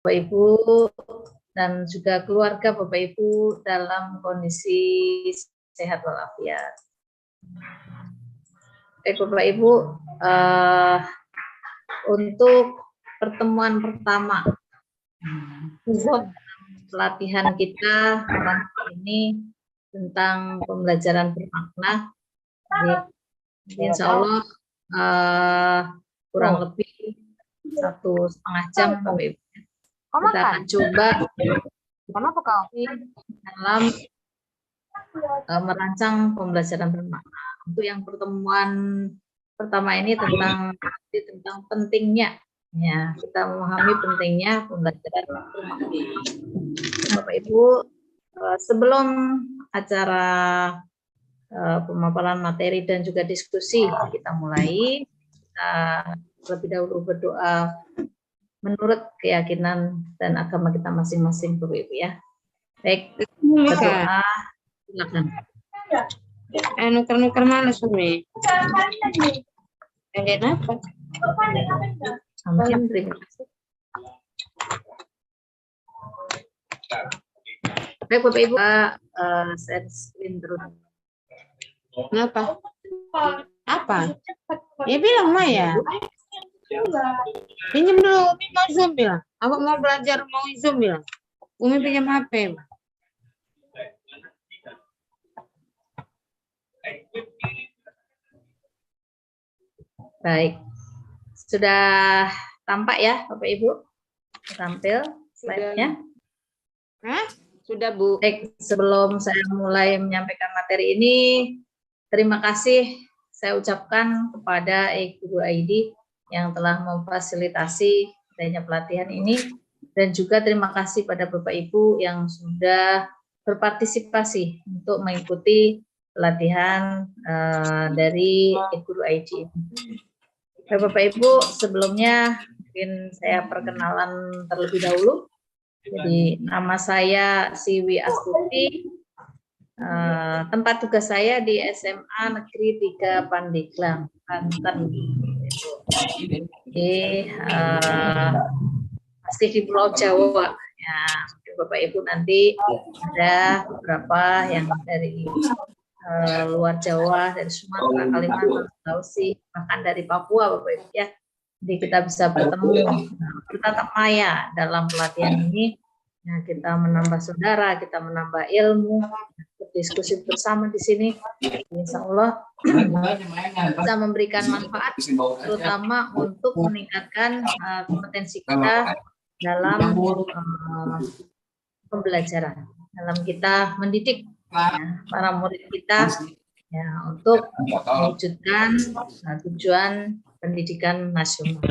Bapak Ibu dan juga keluarga Bapak Ibu dalam kondisi sehat walafiat. Bapak Ibu, untuk pertemuan pertama pelatihan kita malam ini tentang pembelajaran bermakna, insya Allah kurang lebih 1,5 jam Bapak Ibu. Kita akan coba dalam merancang pembelajaran bermakna. Untuk yang pertemuan pertama ini tentang pentingnya, ya, kita memahami pentingnya pembelajaran bermakna. Bapak Ibu, sebelum acara pemaparan materi dan juga diskusi kita mulai, kita terlebih dahulu berdoa menurut keyakinan dan agama kita masing-masing, Bapak Ibu ya. Baik, berdoa, silakan. Nuker-nuker mana Sumi? Ada apa? Amin, terima kasih. Baik, Bapak Ibu, share screen terus. Kenapa? Apa? Ya bilang Maya. Pinjam dulu, Umi mau Zoom bilang. Aku mau belajar, mau Zoom bilang. Umi pinjam HP. Baik, sudah tampak ya Bapak Ibu? Tampil slide-nya? Sudah Bu. Baik, sebelum saya mulai menyampaikan materi ini, terima kasih saya ucapkan kepada e-Guru ID yang telah memfasilitasi adanya pelatihan ini, dan juga terima kasih pada Bapak Ibu yang sudah berpartisipasi untuk mengikuti pelatihan dari e-Guru ID. Bapak Ibu, sebelumnya mungkin saya perkenalan terlebih dahulu. Jadi nama saya Siwi Astuti, tempat tugas saya di SMA Negeri 3 Pandeglang, Banten. Masih di Pulau Jawa. Ya, Bapak Ibu nanti ada beberapa yang dari luar Jawa, dari Sumatera, Kalimantan, Sulawesi, bahkan dari Papua, Bapak Ibu ya. Jadi kita bisa bertemu, bertatap maya dalam pelatihan ini. Nah, kita menambah saudara, kita menambah ilmu, berdiskusi bersama di sini. Insya Allah bisa memberikan manfaat, terutama untuk meningkatkan kompetensi kita dalam pembelajaran, dalam kita mendidik ya, para murid kita ya, untuk mewujudkan tujuan pendidikan nasional.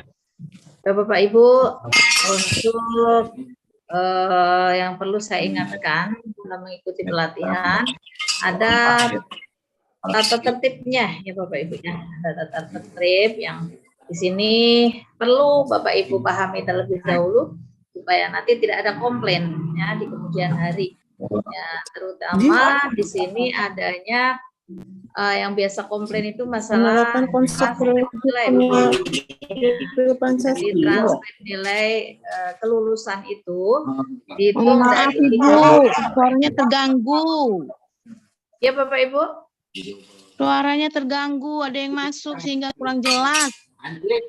Bapak Ibu, untuk yang perlu saya ingatkan dalam mengikuti pelatihan, ada tata tertibnya ya Bapak Ibu ya, ada tata tertib yang di sini perlu Bapak Ibu pahami terlebih dahulu supaya nanti tidak ada komplain ya di kemudian hari. Ya, terutama di sini adanya yang biasa komplain itu masalah transkrip nilai kelulusan itu dihitung dari Ibu, suaranya terganggu. Ya Bapak Ibu, suaranya terganggu, ada yang masuk sehingga kurang jelas.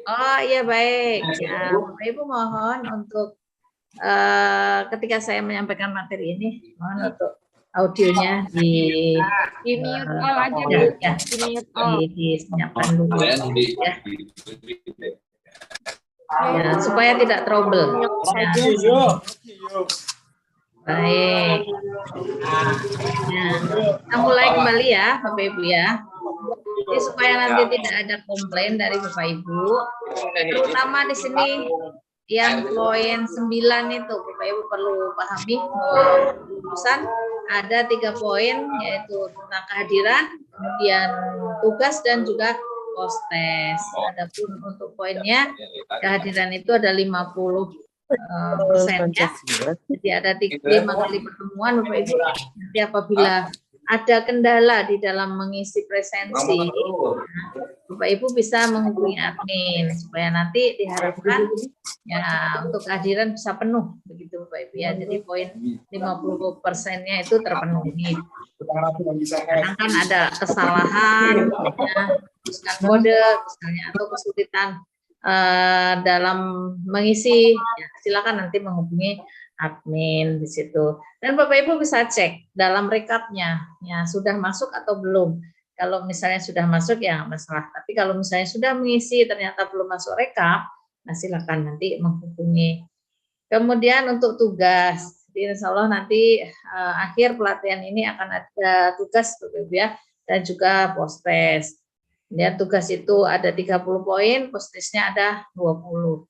Oh iya baik ya, Bapak Ibu mohon untuk ketika saya menyampaikan materi ini, mohon untuk audionya di mute all aja Bu. Ya, disiapkan dulu ya. Ya, supaya tidak trouble. Ya. Baik. Nah, kita mulai kembali ya, Bapak Ibu ya. Jadi supaya nanti tidak ada komplain dari Bapak Ibu, terutama di sini yang poin 9 itu Bapak Ibu perlu pahami kelulusan ada 3 poin, yaitu tentang kehadiran, kemudian tugas dan juga post-test. Adapun untuk poinnya kehadiran itu ada 50% ya. Jadi ada 5 kali pertemuan Bapak Ibu. Jadi apabila ada kendala di dalam mengisi presensi, Bapak Ibu bisa menghubungi admin supaya nanti diharapkan ya untuk kehadiran bisa penuh begitu Bapak Ibu ya. Jadi poin 50%-nya itu terpenuhi. Kadang kan ada kesalahan, ya, tuliskan kode misalnya atau kesulitan dalam mengisi, ya, silakan nanti menghubungi admin di situ. Dan Bapak Ibu bisa cek dalam rekapnya, ya sudah masuk atau belum. Kalau misalnya sudah masuk ya nggak masalah. Tapi kalau misalnya sudah mengisi ternyata belum masuk rekap, nah silakan nanti menghubungi. Kemudian untuk tugas, jadi insya Allah nanti akhir pelatihan ini akan ada tugas Bapak Ibu ya, dan juga post test. Ya, tugas itu ada 30 poin, post testnya ada 20.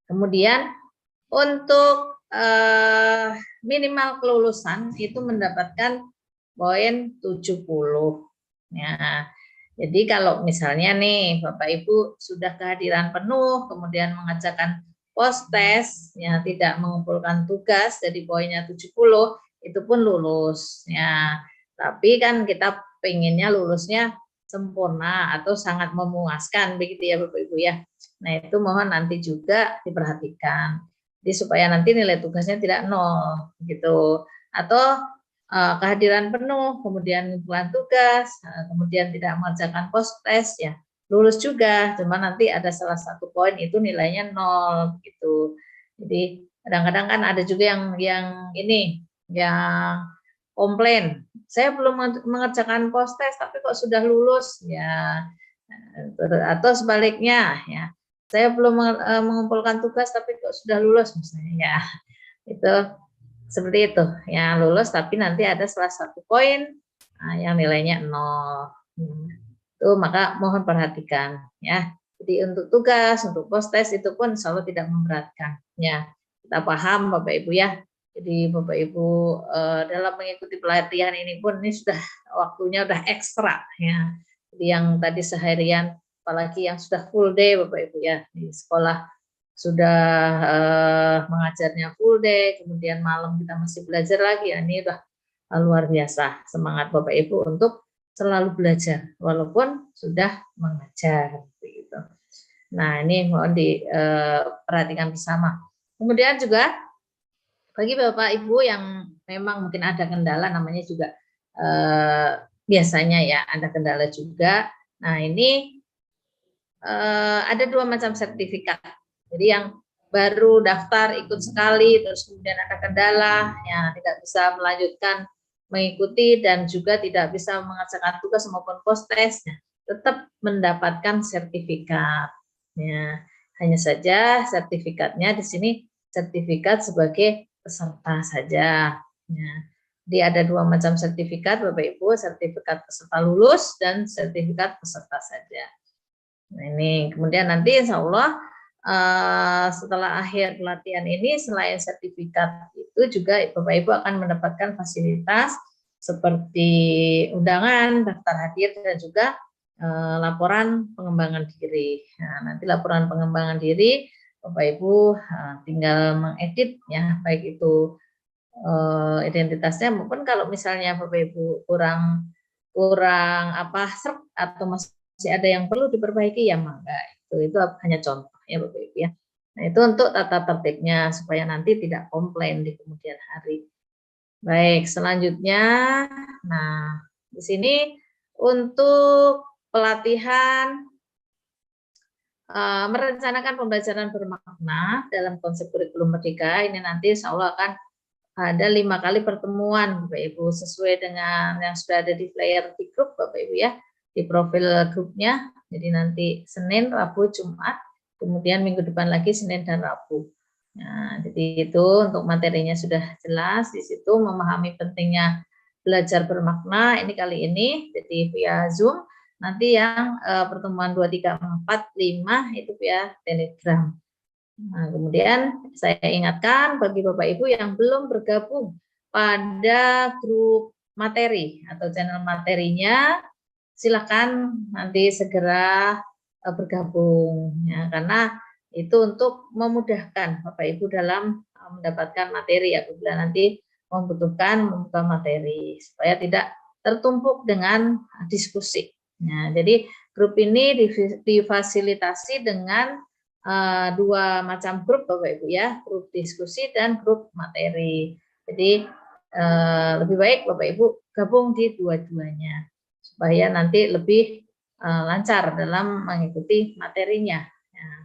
Kemudian untuk minimal kelulusan itu mendapatkan poin 70. Ya, jadi kalau misalnya nih Bapak Ibu sudah kehadiran penuh, kemudian mengerjakan post test, ya tidak mengumpulkan tugas, jadi poinnya 70, itu pun lulus. Ya, tapi kan kita pengennya lulusnya sempurna atau sangat memuaskan, begitu ya Bapak Ibu ya. Nah itu mohon nanti juga diperhatikan. Jadi supaya nanti nilai tugasnya tidak nol, gitu. Atau kehadiran penuh, kemudian pengumpulan tugas, kemudian tidak mengerjakan post test ya lulus juga, cuma nanti ada salah satu poin itu nilainya nol gitu. Jadi kadang-kadang kan ada juga yang ini yang komplain, saya belum mengerjakan post test tapi kok sudah lulus ya, atau sebaliknya ya saya belum mengumpulkan tugas tapi kok sudah lulus misalnya ya, itu seperti itu ya, lulus tapi nanti ada salah satu poin yang nilainya nol. Itu maka mohon perhatikan ya. Jadi untuk tugas, untuk post test itu pun insya Allah tidak memberatkan ya. Kita paham Bapak Ibu ya. Jadi Bapak Ibu dalam mengikuti pelatihan ini pun ini sudah waktunya udah ekstra ya. Jadi yang tadi seharian, apalagi yang sudah full day Bapak Ibu ya di sekolah sudah mengajarnya full day, kemudian malam kita masih belajar lagi ya, ini udah luar biasa semangat Bapak Ibu untuk selalu belajar walaupun sudah mengajar gitu. Nah ini mohon diperhatikan bersama. Kemudian juga bagi Bapak Ibu yang memang mungkin ada kendala, namanya juga biasanya ya ada kendala juga. Nah ini ada 2 macam sertifikat. Jadi yang baru daftar ikut sekali, terus kemudian ada kendala, ya tidak bisa melanjutkan mengikuti dan juga tidak bisa mengerjakan tugas maupun post test, ya, tetap mendapatkan sertifikat. Ya, hanya saja sertifikatnya di sini sertifikat sebagai peserta saja. Ya. Jadi ada 2 macam sertifikat Bapak Ibu, sertifikat peserta lulus dan sertifikat peserta saja. Nah, ini kemudian nanti insya Allah setelah akhir pelatihan ini selain sertifikat itu juga Bapak Ibu akan mendapatkan fasilitas seperti undangan, daftar hadir dan juga laporan pengembangan diri. Nah, nanti laporan pengembangan diri Bapak Ibu tinggal mengedit ya, baik itu identitasnya maupun kalau misalnya Bapak Ibu kurang apa atau masih ada yang perlu diperbaiki ya mangga, itu hanya contoh ya Bapak Ibu ya. Nah itu untuk tata tertibnya supaya nanti tidak komplain di kemudian hari. Baik, selanjutnya, nah di sini untuk pelatihan merencanakan pembelajaran bermakna dalam konsep kurikulum merdeka ini nanti insya Allah akan ada 5 kali pertemuan Bapak Ibu sesuai dengan yang sudah ada di flyer di grup Bapak Ibu ya, di profil grupnya. Jadi nanti Senin, Rabu, Jumat, kemudian minggu depan lagi Senin dan Rabu. Nah, jadi itu untuk materinya sudah jelas di situ, memahami pentingnya belajar bermakna ini kali ini jadi via Zoom. Nanti yang pertemuan 2, 3, 4, 5 itu via Telegram. Nah, kemudian saya ingatkan bagi Bapak Ibu yang belum bergabung pada grup materi atau channel materinya, silakan nanti segera bergabung ya, karena itu untuk memudahkan Bapak Ibu dalam mendapatkan materi apabila nanti membutuhkan membuka materi supaya tidak tertumpuk dengan diskusi. Nah, jadi grup ini difasilitasi dengan dua macam grup Bapak Ibu ya, grup diskusi dan grup materi. Jadi lebih baik Bapak Ibu gabung di dua-duanya supaya nanti lebih lancar dalam mengikuti materinya. Nah,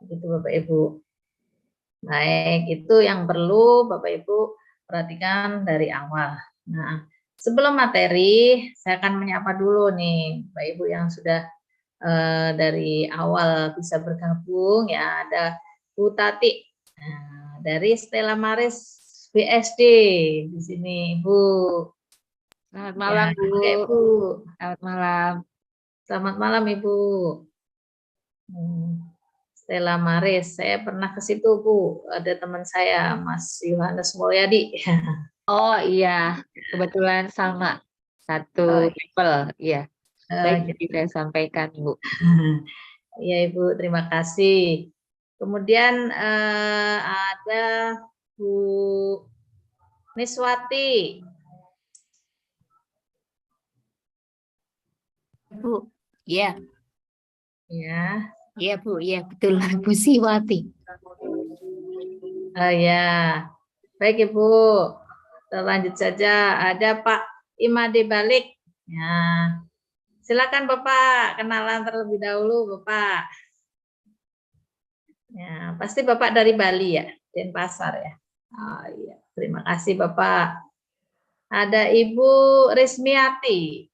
begitu Bapak Ibu. Baik, itu yang perlu Bapak Ibu perhatikan dari awal. Nah, sebelum materi, saya akan menyapa dulu nih Bapak Ibu yang sudah dari awal bisa bergabung ya. Ada Bu Tati dari Stella Maris BSD di sini, Bu. Selamat malam, Ya, Bu. Bu. Selamat malam. Selamat malam, Ibu. Stella Maris, saya pernah ke situ, Bu. Ada teman saya, Mas Yohanes Mulyadi. Oh iya, kebetulan sama satu level, iya. Baik, Gitu. saya sampaikan, Bu. Iya, Ibu, terima kasih. Kemudian ada Bu Niswati. Bu, ya, Ya, iya Bu, iya betul Bu Siwati. ya. Baik, Ibu. Kita lanjut saja. Ada Pak Imade Balik. Ya, silakan Bapak kenalan terlebih dahulu, Bapak. Ya, pasti Bapak dari Bali ya, Denpasar ya. Oh iya, terima kasih Bapak. Ada Ibu Rismiati.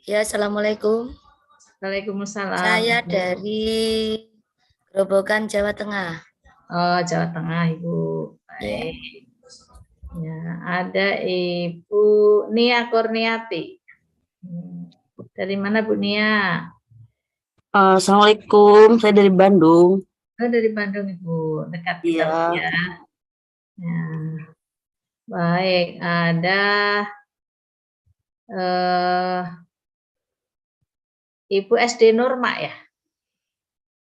Ya, Assalamualaikum. Waalaikumsalam. Saya Ibu. dari Grobogan, Jawa Tengah. Oh, Jawa Tengah, Ibu. Baik. Ya, ada Ibu Nia Kurniati. Dari mana Bu Nia? Assalamualaikum, saya dari Bandung. Oh, dari Bandung Ibu, dekat kita Iya. ya. Ya. Baik, ada Ibu SD Norma ya?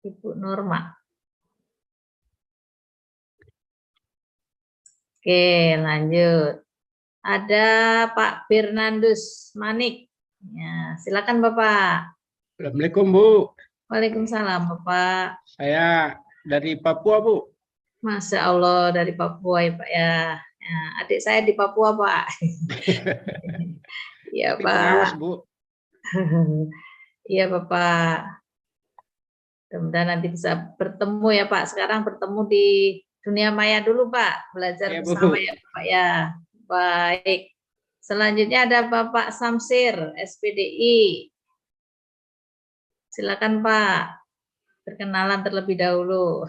Ibu Norma. Oke, lanjut. Ada Pak Bernandus Manik. Ya, silakan Bapak. Assalamualaikum Bu, Waalaikumsalam Bapak. saya dari Papua Bu. Masya Allah dari Papua ya Pak ya. Ya, adik saya di Papua Pak. Iya Tapi Pak. pengawas Bu. Iya Bapak. Mudah-mudahan nanti bisa bertemu ya Pak. Sekarang bertemu di dunia maya dulu Pak. Belajar Ya, Bu. bersama ya Pak ya. Baik. Selanjutnya ada Bapak Samsir, SPDI. Silakan Pak. Perkenalan terlebih dahulu.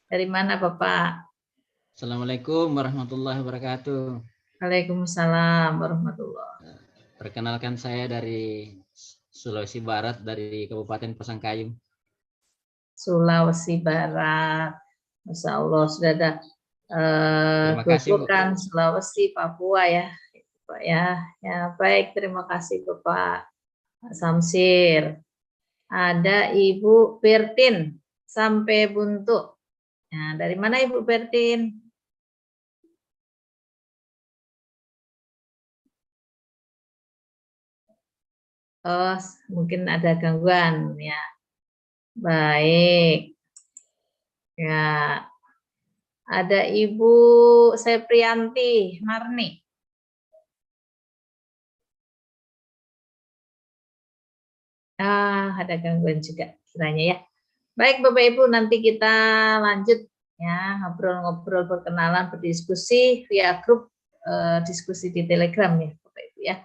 Dari mana Bapak? Assalamualaikum warahmatullahi wabarakatuh. Waalaikumsalam warahmatullahi. Perkenalkan saya dari Sulawesi Barat, dari Kabupaten Pasangkayung. Sulawesi Barat. Masya Allah sudah ada Terima kasih, Bu. Grobogan, Sulawesi, Papua ya. Pak ya. Ya, baik, terima kasih Bapak Samsir. Ada Ibu Bertin sampai Buntu. Nah, dari mana Ibu Bertin? Oh, mungkin ada gangguan ya. Baik. Ya. Ada Ibu Seprianti Marni. Ada gangguan juga kiranya ya. Baik Bapak Ibu, nanti kita lanjut ya ngobrol-ngobrol, perkenalan, berdiskusi via grup diskusi di Telegram ya Bapak Ibu ya.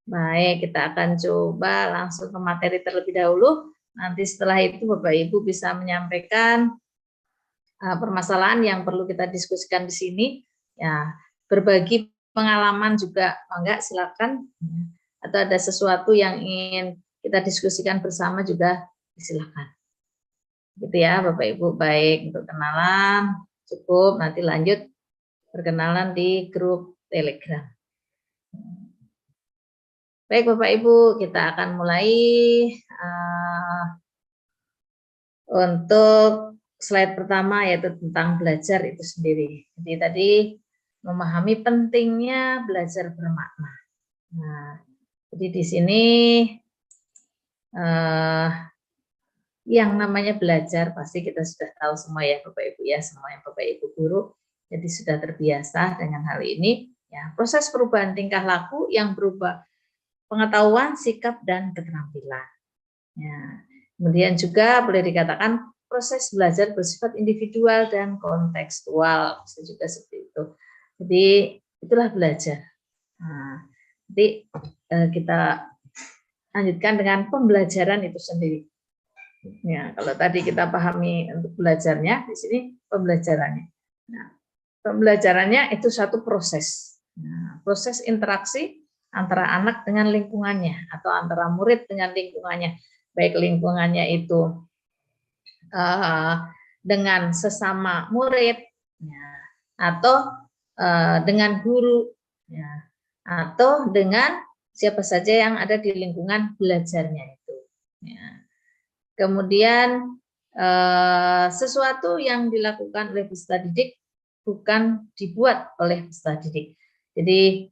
Baik, kita akan coba langsung ke materi terlebih dahulu. Nanti setelah itu Bapak Ibu bisa menyampaikan permasalahan yang perlu kita diskusikan di sini. Ya, berbagi pengalaman juga, enggak silakan. Atau ada sesuatu yang ingin kita diskusikan bersama juga silakan. Gitu ya Bapak Ibu. Baik, untuk kenalan cukup, nanti lanjut perkenalan di grup Telegram. Baik Bapak Ibu, kita akan mulai untuk slide pertama yaitu tentang belajar itu sendiri. Jadi tadi memahami pentingnya belajar bermakna. Nah, jadi di sini yang namanya belajar pasti kita sudah tahu semua ya Bapak Ibu ya, semua yang Bapak Ibu guru. Jadi sudah terbiasa dengan hal ini. Ya, proses perubahan tingkah laku yang berubah pengetahuan, sikap, dan keterampilan. Ya. Kemudian juga boleh dikatakan proses belajar bersifat individual dan kontekstual, bisa juga seperti itu. Jadi itulah belajar. Nah, nanti kita lanjutkan dengan pembelajaran itu sendiri. Ya, kalau tadi kita pahami untuk belajarnya, di sini pembelajarannya. Nah, pembelajarannya itu satu proses. Nah, proses interaksi antara anak dengan lingkungannya atau antara murid dengan lingkungannya, baik lingkungannya itu dengan sesama murid, ya, atau dengan guru, ya, atau dengan siapa saja yang ada di lingkungan belajarnya itu. Ya. Kemudian sesuatu yang dilakukan oleh peserta didik bukan dibuat oleh peserta didik. Jadi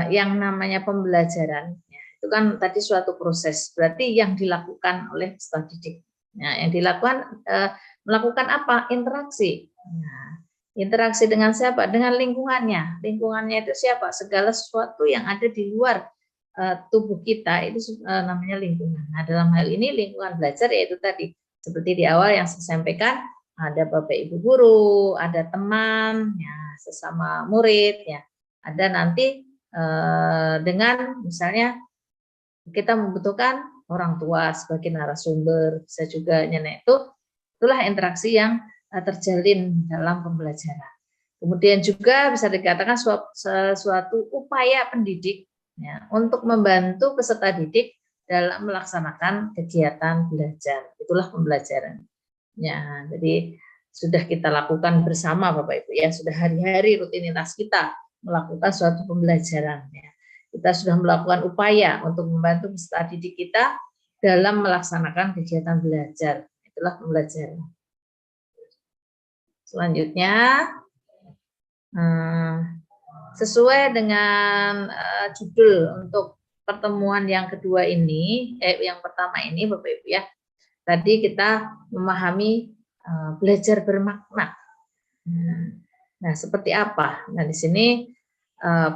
yang namanya pembelajaran ya, itu kan tadi suatu proses, berarti yang dilakukan oleh peserta didik. Nah, yang dilakukan melakukan apa? Interaksi. Nah, interaksi dengan siapa? Dengan lingkungannya. Lingkungannya itu siapa? Segala sesuatu yang ada di luar tubuh kita itu namanya lingkungan. Nah, dalam hal ini lingkungan belajar yaitu tadi seperti di awal yang saya sampaikan, ada Bapak Ibu guru, ada teman, ya, sesama murid, ya, ada nanti dengan misalnya kita membutuhkan orang tua sebagai narasumber, bisa juga nenek itulah interaksi yang terjalin dalam pembelajaran. Kemudian juga bisa dikatakan suatu upaya pendidik ya, untuk membantu peserta didik dalam melaksanakan kegiatan belajar. Itulah pembelajaran. Ya, jadi sudah kita lakukan bersama Bapak Ibu ya, sudah hari-hari rutinitas kita melakukan suatu pembelajaran ya. Kita sudah melakukan upaya untuk membantu peserta didik kita dalam melaksanakan kegiatan belajar. Itulah pembelajaran. Selanjutnya sesuai dengan judul untuk pertemuan yang kedua ini, yang pertama ini Bapak Ibu ya, tadi kita memahami belajar bermakna. Nah, seperti apa? Nah, di sini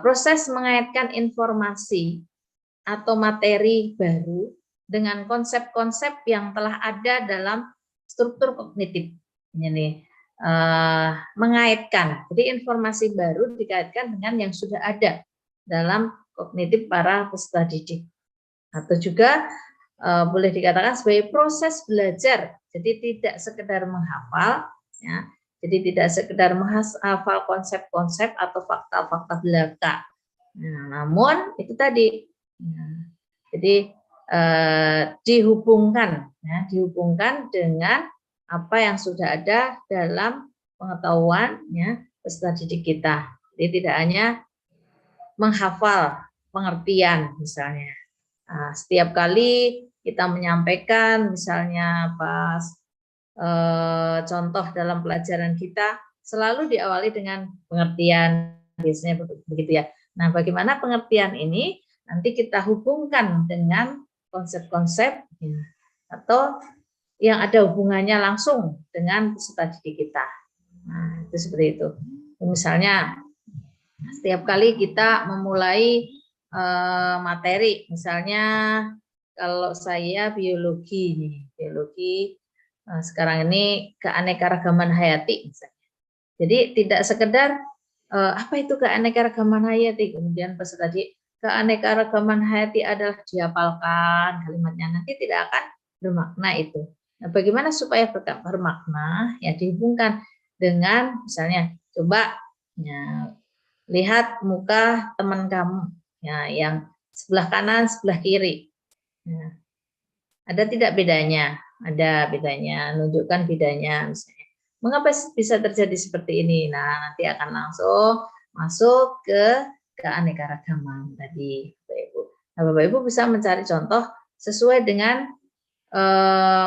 proses mengaitkan informasi atau materi baru dengan konsep-konsep yang telah ada dalam struktur kognitif. Ini mengaitkan, jadi informasi baru dikaitkan dengan yang sudah ada dalam kognitif para peserta didik, atau juga boleh dikatakan sebagai proses belajar. Jadi tidak sekedar menghafal, ya, jadi tidak sekedar menghafal konsep-konsep atau fakta-fakta belaka. Nah, namun itu tadi, ya, jadi dihubungkan, ya, dihubungkan dengan apa yang sudah ada dalam pengetahuannya peserta didik kita. Jadi tidak hanya menghafal pengertian misalnya. Nah, setiap kali kita menyampaikan misalnya pas contoh dalam pelajaran kita selalu diawali dengan pengertian, biasanya begitu ya. Nah, bagaimana pengertian ini nanti kita hubungkan dengan konsep-konsep ya, atau yang ada hubungannya langsung dengan peserta didik kita. Nah, itu seperti itu. Misalnya setiap kali kita memulai materi, misalnya kalau saya biologi, sekarang ini keanekaragaman hayati, misalnya. Jadi tidak sekedar apa itu keanekaragaman hayati, kemudian peserta didik keanekaragaman hayati adalah dihafalkan kalimatnya, nanti tidak akan bermakna itu. Nah, bagaimana supaya bermakna? Ya dihubungkan dengan misalnya coba ya, lihat muka teman kamu ya, yang sebelah kanan, sebelah kiri. Ya. Ada tidak bedanya? Ada bedanya, menunjukkan bedanya misalnya. Mengapa bisa terjadi seperti ini? Nah, nanti akan langsung masuk ke keanekaragaman tadi, Bapak Ibu. Nah, Bapak Ibu bisa mencari contoh sesuai dengan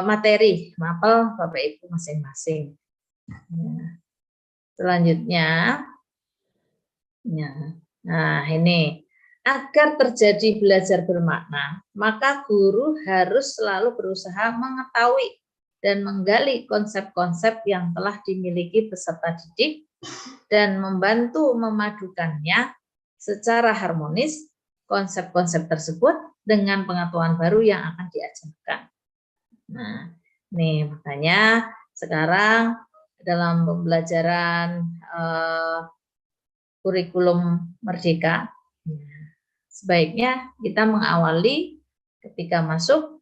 materi mapel Bapak Ibu masing-masing. Ya. Selanjutnya, ya. Nah ini agar terjadi belajar bermakna, maka guru harus selalu berusaha mengetahui dan menggali konsep-konsep yang telah dimiliki peserta didik dan membantu memadukannya secara harmonis konsep-konsep tersebut dengan pengetahuan baru yang akan diajarkan. Nah, nih makanya sekarang dalam pembelajaran kurikulum Merdeka, sebaiknya kita mengawali ketika masuk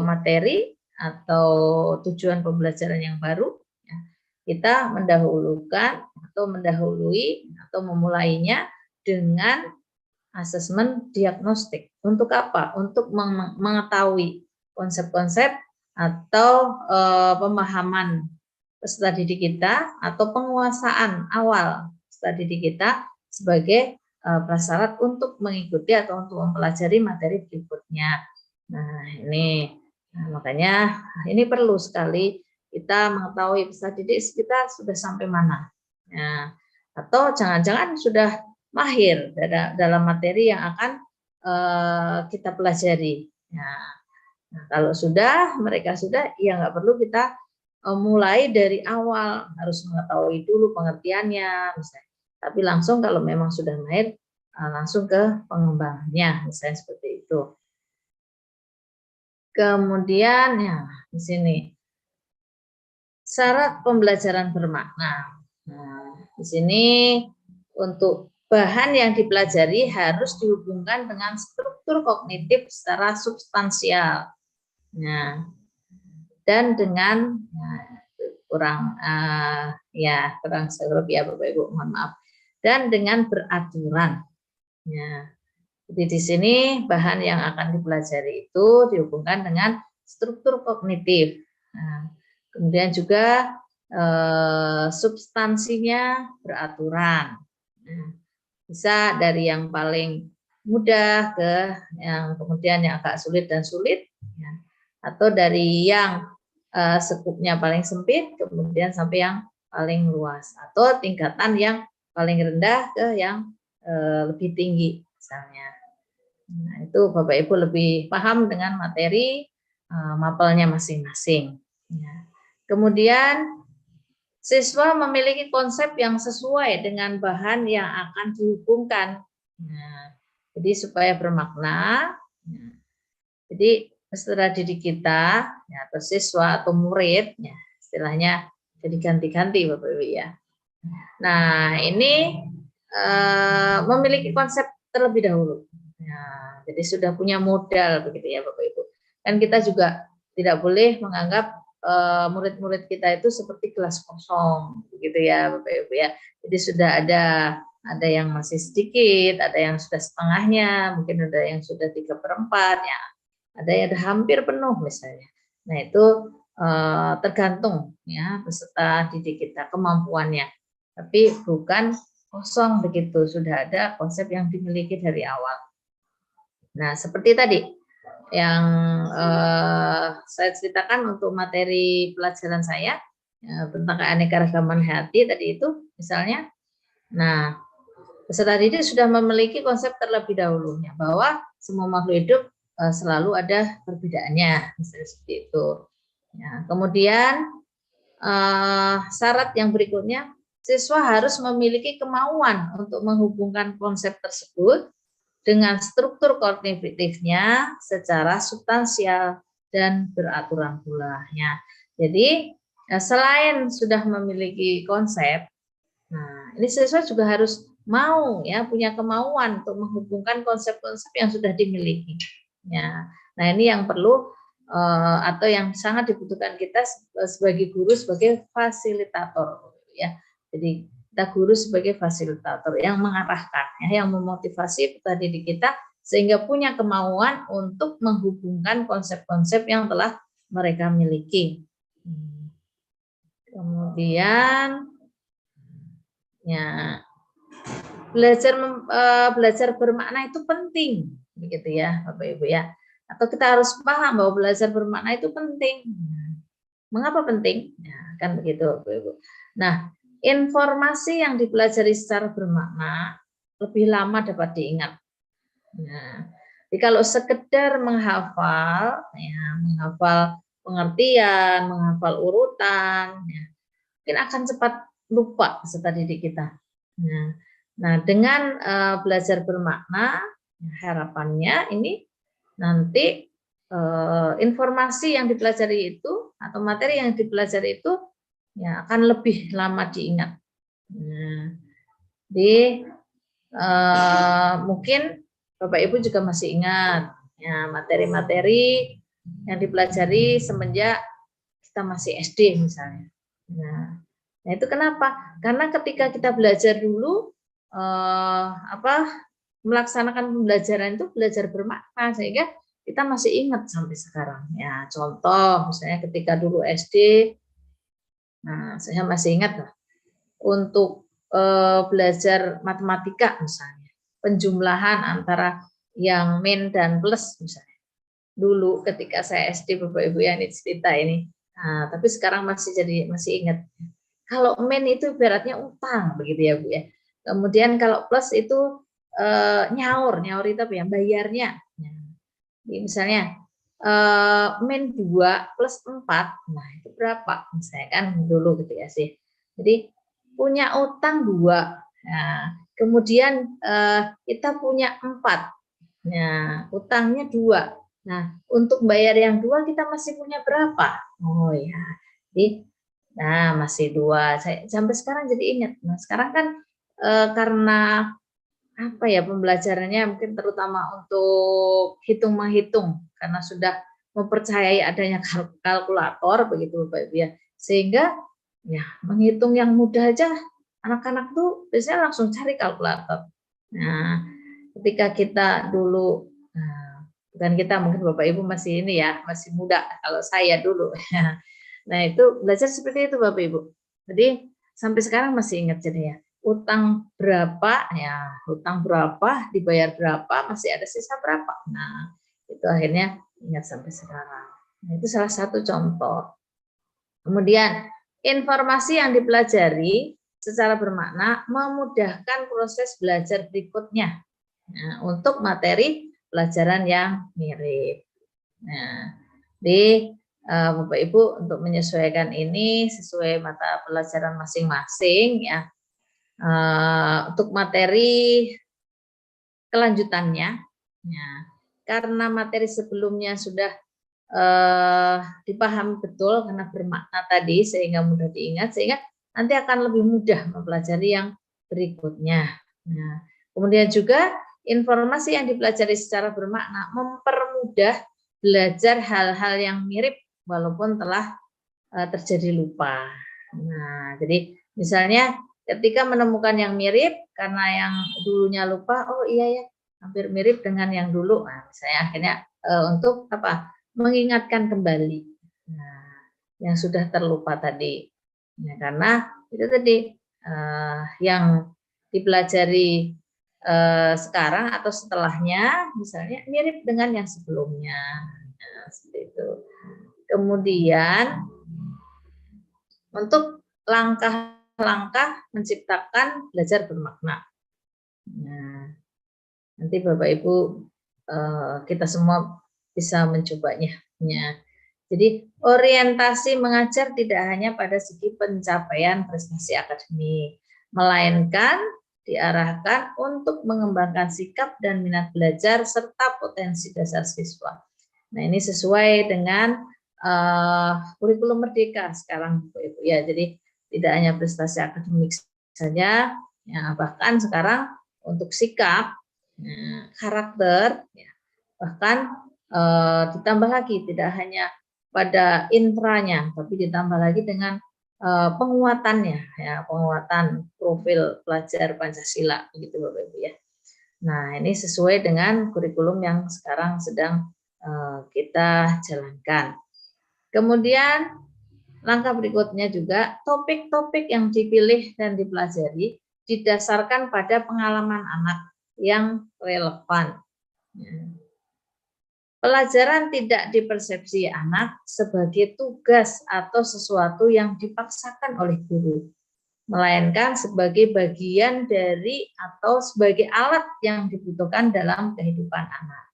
materi atau tujuan pembelajaran yang baru, ya, kita mendahulukan atau mendahului atau memulainya dengan asesmen diagnostik. Untuk apa? Untuk mengetahui konsep-konsep atau pemahaman peserta didik kita atau penguasaan awal peserta didik kita sebagai prasyarat untuk mengikuti atau untuk mempelajari materi berikutnya. Nah, ini makanya ini perlu sekali kita mengetahui peserta didik kita sudah sampai mana. Nah, atau jangan-jangan sudah mahir dalam materi yang akan kita pelajari. Nah, kalau mereka sudah, ya nggak perlu kita mulai dari awal, harus mengetahui dulu pengertiannya, misalnya. Tapi langsung kalau memang sudah mahir, langsung ke pengembangannya, misalnya seperti itu. Kemudian ya di sini syarat pembelajaran bermakna. Nah, di sini untuk bahan yang dipelajari harus dihubungkan dengan struktur kognitif secara substansial. Nah, dan dengan kurang serup ya Bapak Ibu, mohon maaf. Dan dengan beraturan. Ya. Jadi di sini bahan yang akan dipelajari itu dihubungkan dengan struktur kognitif. Nah, kemudian juga substansinya beraturan. Nah, bisa dari yang paling mudah ke yang kemudian yang agak sulit dan sulit, ya. Atau dari yang skupnya paling sempit kemudian sampai yang paling luas, atau tingkatan yang paling rendah ke yang lebih tinggi misalnya. Nah, itu Bapak Ibu lebih paham dengan materi mapelnya masing-masing. Ya. Kemudian siswa memiliki konsep yang sesuai dengan bahan yang akan dihubungkan. Nah, jadi supaya bermakna. Ya. Jadi peserta didik kita, ya, atau siswa atau murid, ya, istilahnya jadi ganti-ganti Bapak Ibu ya. Nah, ini memiliki konsep terlebih dahulu. Nah, jadi sudah punya modal begitu ya Bapak Ibu. Dan kita juga tidak boleh menganggap murid-murid kita itu seperti gelas kosong begitu ya Bapak Ibu ya. Jadi sudah ada yang masih sedikit, ada yang sudah setengahnya, mungkin ada yang sudah 3/4 ya. Ada yang hampir penuh misalnya. Nah, itu tergantung ya peserta didik kita kemampuannya. Tapi bukan kosong begitu, sudah ada konsep yang dimiliki dari awal. Nah, seperti tadi yang saya ceritakan untuk materi pelajaran saya tentang keanekaragaman hayati tadi itu misalnya. Nah, peserta didik sudah memiliki konsep terlebih dahulunya bahwa semua makhluk hidup selalu ada perbedaannya, misalnya seperti itu. Ya, kemudian syarat yang berikutnya, siswa harus memiliki kemauan untuk menghubungkan konsep tersebut dengan struktur kognitifnya secara substansial dan beraturan pula. Ya. Jadi selain sudah memiliki konsep, nah ini siswa juga harus mau ya punya kemauan untuk menghubungkan konsep-konsep yang sudah dimiliki. Ya. Nah ini yang perlu atau yang sangat dibutuhkan kita sebagai guru, sebagai fasilitator. Ya. Jadi kita guru sebagai fasilitator yang mengarahkan, ya, yang memotivasi peserta didik kita sehingga punya kemauan untuk menghubungkan konsep-konsep yang telah mereka miliki. Kemudian, ya, belajar bermakna itu penting, begitu ya, Bapak Ibu ya. Atau kita harus paham bahwa belajar bermakna itu penting. Mengapa penting? Ya, kan begitu, Bapak Ibu. Nah, informasi yang dipelajari secara bermakna lebih lama dapat diingat Nah, jadi kalau sekedar menghafal, ya, menghafal pengertian, menghafal urutan, ya, mungkin akan cepat lupa peserta didik kita. Nah, dengan belajar bermakna, harapannya ini nanti informasi yang dipelajari itu atau materi yang dipelajari itu ya akan lebih lama diingat. Nah, mungkin Bapak Ibu juga masih ingat ya materi-materi yang dipelajari semenjak kita masih SD misalnya. Nah itu kenapa? Karena ketika kita belajar dulu melaksanakan pembelajaran itu belajar bermakna sehingga kita masih ingat sampai sekarang. Ya contoh misalnya ketika dulu SD, nah saya masih ingat lah untuk belajar matematika misalnya, penjumlahan antara yang min dan plus misalnya. Dulu ketika saya SD Bapak Ibu ya ini cerita ini. Nah, tapi sekarang masih ingat. Kalau min itu ibaratnya utang begitu ya Bu ya. Kemudian kalau plus itu nyaur itu apa ya? Bayarnya. Jadi misalnya min 2 plus 4, nah itu berapa? Misalnya kan dulu gitu ya sih. Jadi punya utang 2. Nah, kemudian kita punya 4. Nah, utangnya 2. Nah, untuk bayar yang 2 kita masih punya berapa? Oh ya. Jadi nah, masih 2. Saya sampai sekarang jadi ingat. Nah, sekarang kan karena apa ya pembelajarannya mungkin terutama untuk hitung-menghitung karena sudah mempercayai adanya kalkulator begitu Bapak Ibu ya. Sehingga ya menghitung yang mudah aja anak-anak tuh biasanya langsung cari kalkulator. Nah, ketika kita dulu bukan kita mungkin Bapak Ibu masih ini ya, masih muda kalau saya dulu. Nah, itu belajar seperti itu Bapak Ibu. Jadi sampai sekarang masih ingat jadi ya. Utang berapa ya, utang berapa, dibayar berapa, masih ada sisa berapa. Nah, itu akhirnya ingat sampai sekarang. Nah, itu salah satu contoh. Kemudian informasi yang dipelajari secara bermakna memudahkan proses belajar berikutnya. Nah, untuk materi pelajaran yang mirip. Nah, Bapak Ibu untuk menyesuaikan ini sesuai mata pelajaran masing-masing ya. Untuk materi kelanjutannya, ya, karena materi sebelumnya sudah dipahami betul karena bermakna tadi sehingga mudah diingat sehingga nanti akan lebih mudah mempelajari yang berikutnya. Nah, kemudian juga informasi yang dipelajari secara bermakna mempermudah belajar hal-hal yang mirip walaupun telah terjadi lupa. Nah, jadi misalnya ketika menemukan yang mirip karena yang dulunya lupa, oh iya ya, hampir mirip dengan yang dulu. Nah, misalnya akhirnya untuk apa? Mengingatkan kembali yang sudah terlupa tadi. Nah, karena itu tadi yang dipelajari sekarang atau setelahnya misalnya mirip dengan yang sebelumnya. Nah, seperti itu. Kemudian untuk langkah-langkah menciptakan belajar bermakna. Nah, nanti Bapak Ibu kita semua bisa mencobanya. Ya. Jadi orientasi mengajar tidak hanya pada segi pencapaian prestasi akademik, melainkan diarahkan untuk mengembangkan sikap dan minat belajar serta potensi dasar siswa. Nah ini sesuai dengan kurikulum merdeka sekarang Bapak Ibu ya. Jadi tidak hanya prestasi akademik saja, ya, bahkan sekarang untuk sikap, karakter, ya, bahkan ditambah lagi tidak hanya pada intranya, tapi ditambah lagi dengan penguatannya, ya penguatan profil pelajar Pancasila, begitu Bapak Ibu ya. Nah ini sesuai dengan kurikulum yang sekarang sedang kita jalankan. Kemudian langkah berikutnya juga topik-topik yang dipilih dan dipelajari didasarkan pada pengalaman anak yang relevan. Pelajaran tidak dipersepsi anak sebagai tugas atau sesuatu yang dipaksakan oleh guru. melainkan sebagai bagian dari atau sebagai alat yang dibutuhkan dalam kehidupan anak.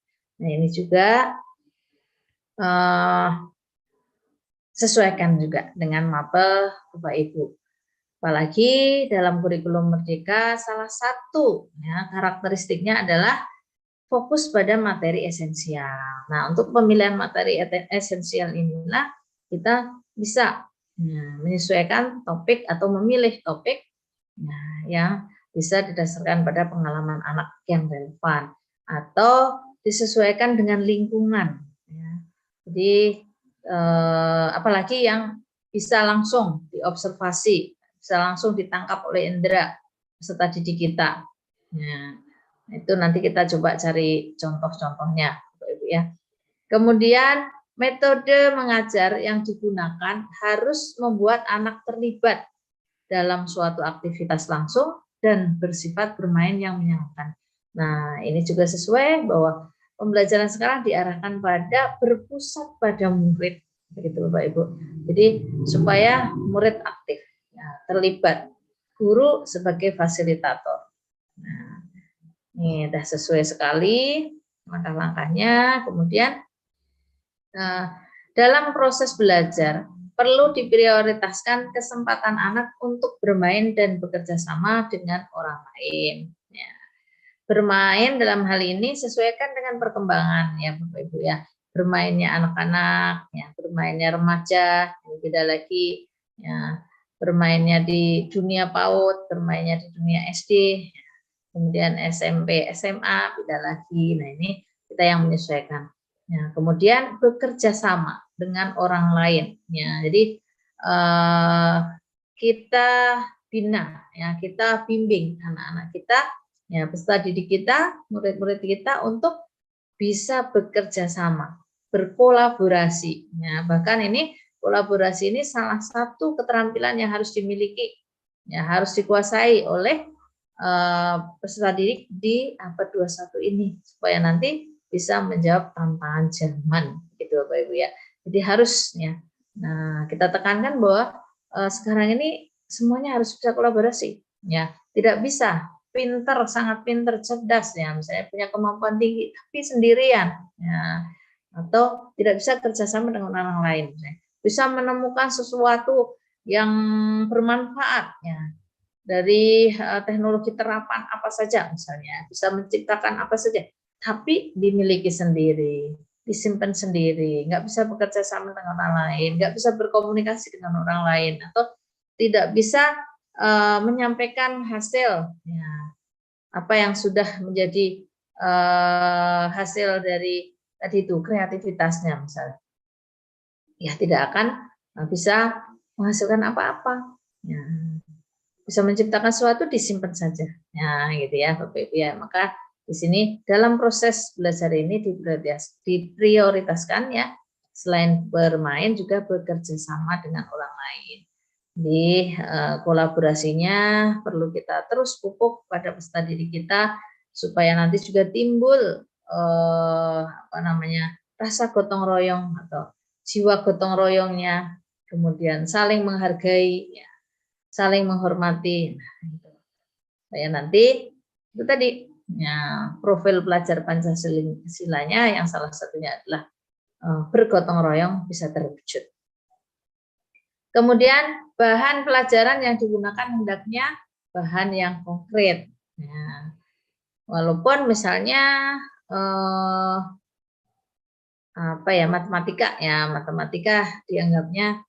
Nah, ini juga sesuaikan juga dengan mapel Bapak Ibu. Apalagi dalam kurikulum Merdeka salah satu ya, karakteristiknya adalah fokus pada materi esensial. Nah, untuk pemilihan materi esensial inilah kita bisa menyesuaikan topik atau memilih topik yang bisa didasarkan pada pengalaman anak yang relevan atau disesuaikan dengan lingkungan. Jadi apalagi yang bisa langsung diobservasi, bisa langsung ditangkap oleh indera peserta didik kita. Nah, itu nanti kita coba cari contoh-contohnya, Ibu ya. Kemudian metode mengajar yang digunakan harus membuat anak terlibat dalam suatu aktivitas langsung dan bersifat bermain yang menyenangkan. Nah, ini juga sesuai bahwa pembelajaran sekarang diarahkan pada berpusat pada murid, begitu Bapak Ibu. Jadi supaya murid aktif, ya, terlibat, guru sebagai fasilitator. Nah, ini sudah sesuai sekali langkah-langkahnya. Kemudian dalam proses belajar perlu diprioritaskan kesempatan anak untuk bermain dan bekerja sama dengan orang lain. Ya. Bermain dalam hal ini sesuaikan dengan perkembangan ya Bapak Ibu ya. Bermainnya anak-anak, ya, bermainnya remaja, beda lagi. Ya. Bermainnya di dunia PAUD, bermainnya di dunia SD, kemudian SMP, SMA, beda lagi. Nah ini kita yang menyesuaikan. Ya, kemudian bekerja sama dengan orang lain. Ya, jadi kita bina, ya, kita bimbing anak-anak kita, ya, peserta didik kita, murid-murid kita untuk bisa bekerja sama, berkolaborasi. Ya, bahkan ini kolaborasi ini salah satu keterampilan yang harus dimiliki, ya, harus dikuasai oleh peserta didik di abad 21 ini supaya nanti bisa menjawab tantangan zaman, gitu Bapak Ibu ya. Jadi harusnya, nah kita tekankan bahwa sekarang ini semuanya harus bisa kolaborasi, ya. Tidak bisa pinter, sangat pinter, cerdas, ya, misalnya punya kemampuan tinggi tapi sendirian, ya, atau tidak bisa kerjasama dengan orang lain, misalnya. Bisa menemukan sesuatu yang bermanfaat, ya, dari teknologi terapan apa saja, misalnya bisa menciptakan apa saja, tapi dimiliki sendiri, disimpan sendiri, nggak bisa bekerja sama dengan orang lain, nggak bisa berkomunikasi dengan orang lain, atau tidak bisa menyampaikan hasil, ya, apa yang sudah menjadi hasil dari tadi itu kreativitasnya misalnya, ya tidak akan bisa menghasilkan apa-apa. Ya. Bisa menciptakan sesuatu disimpan saja, ya gitu ya Bapak Ibu ya. Maka di sini dalam proses belajar ini diprioritaskan ya, selain bermain juga bekerja sama dengan orang lain. Di kolaborasinya perlu kita terus pupuk pada peserta didik kita supaya nanti juga timbul rasa gotong royong atau jiwa gotong royongnya, kemudian saling menghargai, ya, saling menghormati. Saya nanti itu tadi ya, profil pelajar Pancasilanya yang salah satunya adalah bergotong royong bisa terwujud. Kemudian bahan pelajaran yang digunakan hendaknya bahan yang konkret. Ya. Walaupun misalnya matematika dianggapnya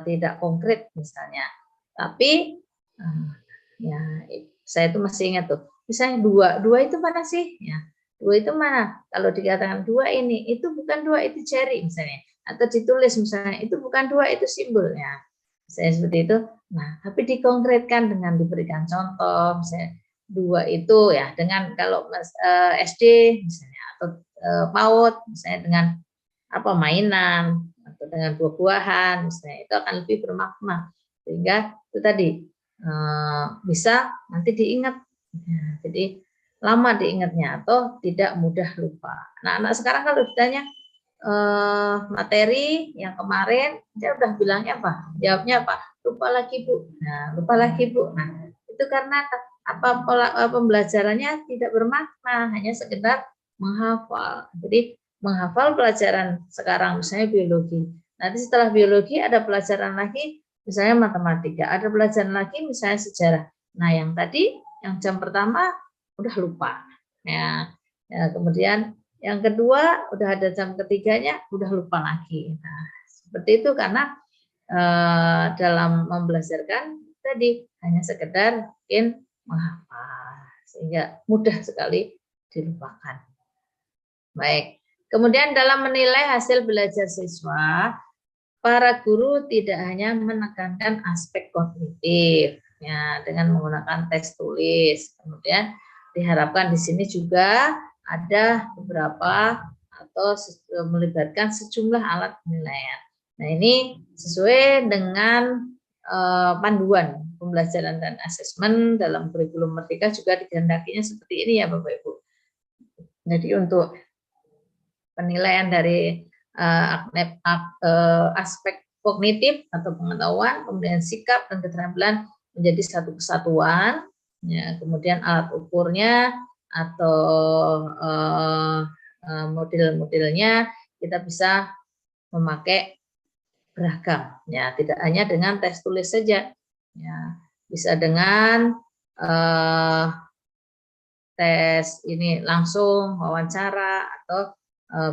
tidak konkret misalnya. Tapi ya saya itu masih ingat tuh, misalnya dua itu mana sih? Ya, dua itu mana? Kalau dikatakan dua ini, itu bukan dua, itu jari misalnya. Atau ditulis misalnya, itu bukan dua, itu simbolnya. Misalnya seperti itu. Nah, tapi dikonkretkan dengan diberikan contoh, misalnya dua itu ya dengan kalau SD misalnya atau PAUD misalnya dengan apa mainan atau dengan buah-buahan misalnya, itu akan lebih bermakna sehingga itu tadi bisa nanti diingat, ya, jadi lama diingatnya atau tidak mudah lupa. Nah, anak sekarang kalau ditanya materi yang kemarin dia udah bilangnya apa? Jawabnya apa? Lupa lagi Bu. Nah, lupa lagi Bu. Nah, itu karena pembelajarannya tidak bermakna, hanya sekedar menghafal. Jadi menghafal pelajaran sekarang misalnya biologi. Nanti setelah biologi ada pelajaran lagi misalnya matematika, ada pelajaran lagi misalnya sejarah. Nah, yang tadi yang jam pertama udah lupa. Ya, kemudian yang kedua udah ada jam ketiganya udah lupa lagi. Nah, seperti itu karena dalam membelajarkan tadi hanya sekedar mungkin menghafal sehingga mudah sekali dilupakan. Baik. Kemudian dalam menilai hasil belajar siswa, para guru tidak hanya menekankan aspek kognitif ya dengan menggunakan tes tulis. Kemudian diharapkan di sini juga ada beberapa atau melibatkan sejumlah alat penilaian. Nah, ini sesuai dengan panduan pembelajaran dan asesmen dalam kurikulum Merdeka juga dikehendakinya seperti ini ya Bapak Ibu. Jadi untuk penilaian dari aspek kognitif atau pengetahuan, kemudian sikap dan keterampilan menjadi satu kesatuan, ya, kemudian alat ukurnya atau model-modelnya kita bisa memakai beragam, ya, tidak hanya dengan tes tulis saja, ya, bisa dengan tes ini langsung wawancara atau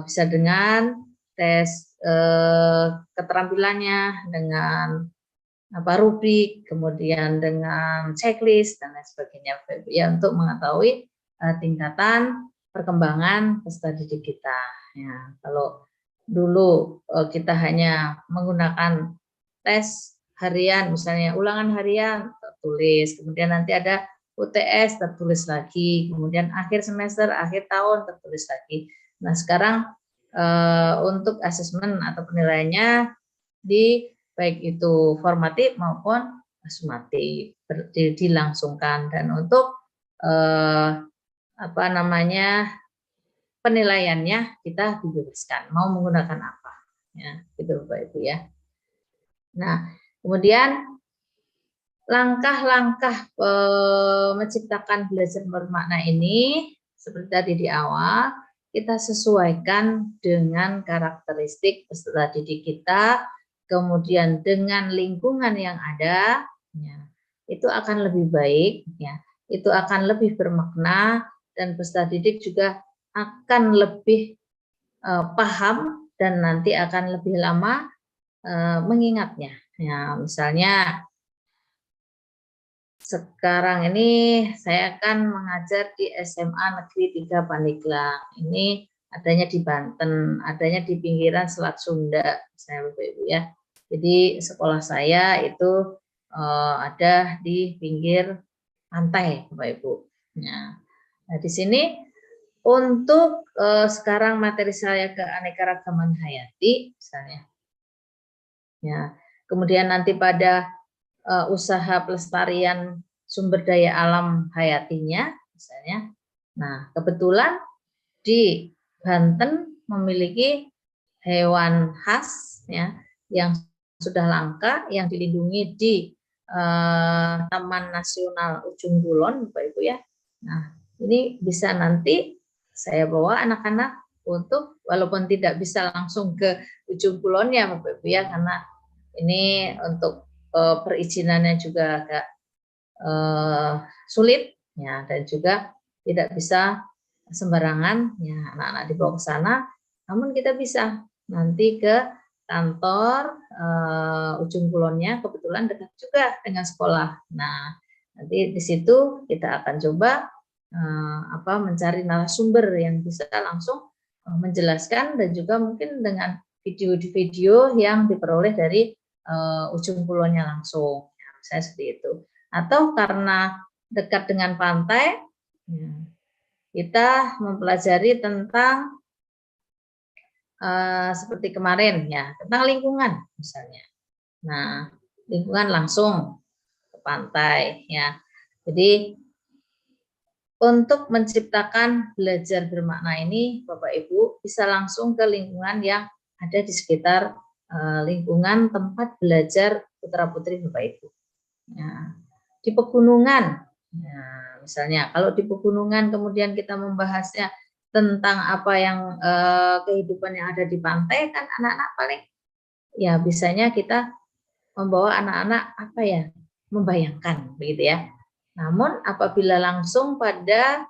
bisa dengan tes keterampilannya dengan rubrik, kemudian dengan checklist dan lain sebagainya ya untuk mengetahui tingkatan perkembangan peserta didik kita. Ya, kalau dulu kita hanya menggunakan tes harian, misalnya ulangan harian tertulis, kemudian nanti ada UTS tertulis lagi, kemudian akhir semester, akhir tahun tertulis lagi. Nah, sekarang untuk asesmen atau penilaiannya di baik itu formatif maupun sumatif dilangsungkan, dan untuk penilaiannya kita dibebaskan mau menggunakan apa, ya, gitu Bapak Ibu ya. Nah, kemudian langkah-langkah menciptakan belajar bermakna ini seperti tadi di awal kita sesuaikan dengan karakteristik peserta didik kita, kemudian dengan lingkungan yang ada, ya, itu akan lebih baik, ya, itu akan lebih bermakna dan peserta didik juga akan lebih paham dan nanti akan lebih lama mengingatnya. Ya, misalnya sekarang ini saya akan mengajar di SMA Negeri 3 Pandeglang. Ini adanya di Banten, adanya di pinggiran Selat Sunda, saya Bapak Ibu ya. Jadi sekolah saya itu ada di pinggir pantai, Bapak Ibu. Nah, di sini untuk sekarang materi saya keanekaragaman hayati, misalnya. Ya, kemudian nanti pada usaha pelestarian sumber daya alam hayatinya misalnya. Nah, kebetulan di Banten memiliki hewan khas ya yang sudah langka yang dilindungi di Taman Nasional Ujung Kulon Bapak Ibu ya. Nah, ini bisa nanti saya bawa anak-anak untuk walaupun tidak bisa langsung ke Ujung Kulonnya Bapak Ibu ya, karena ini untuk perizinannya juga agak sulit ya, dan juga tidak bisa sembarangan ya anak-anak dibawa ke sana. Namun kita bisa nanti ke kantor Ujung Kulonnya, kebetulan dekat juga dengan sekolah. Nah, nanti di situ kita akan coba mencari narasumber yang bisa langsung menjelaskan dan juga mungkin dengan video-video yang diperoleh dari Ujung Kulonnya langsung, ya, misalnya seperti itu. Atau karena dekat dengan pantai, ya, kita mempelajari tentang seperti kemarin ya tentang lingkungan misalnya. Nah, lingkungan langsung ke pantai ya. Jadi untuk menciptakan belajar bermakna ini, Bapak Ibu bisa langsung ke lingkungan yang ada di sekitar lingkungan tempat belajar putra-putri Bapak Ibu. Ya, di pegunungan, ya, misalnya kalau di pegunungan kemudian kita membahasnya tentang apa yang kehidupan yang ada di pantai, kan anak-anak paling ya bisanya kita membawa anak-anak apa ya, membayangkan begitu ya. Namun apabila langsung pada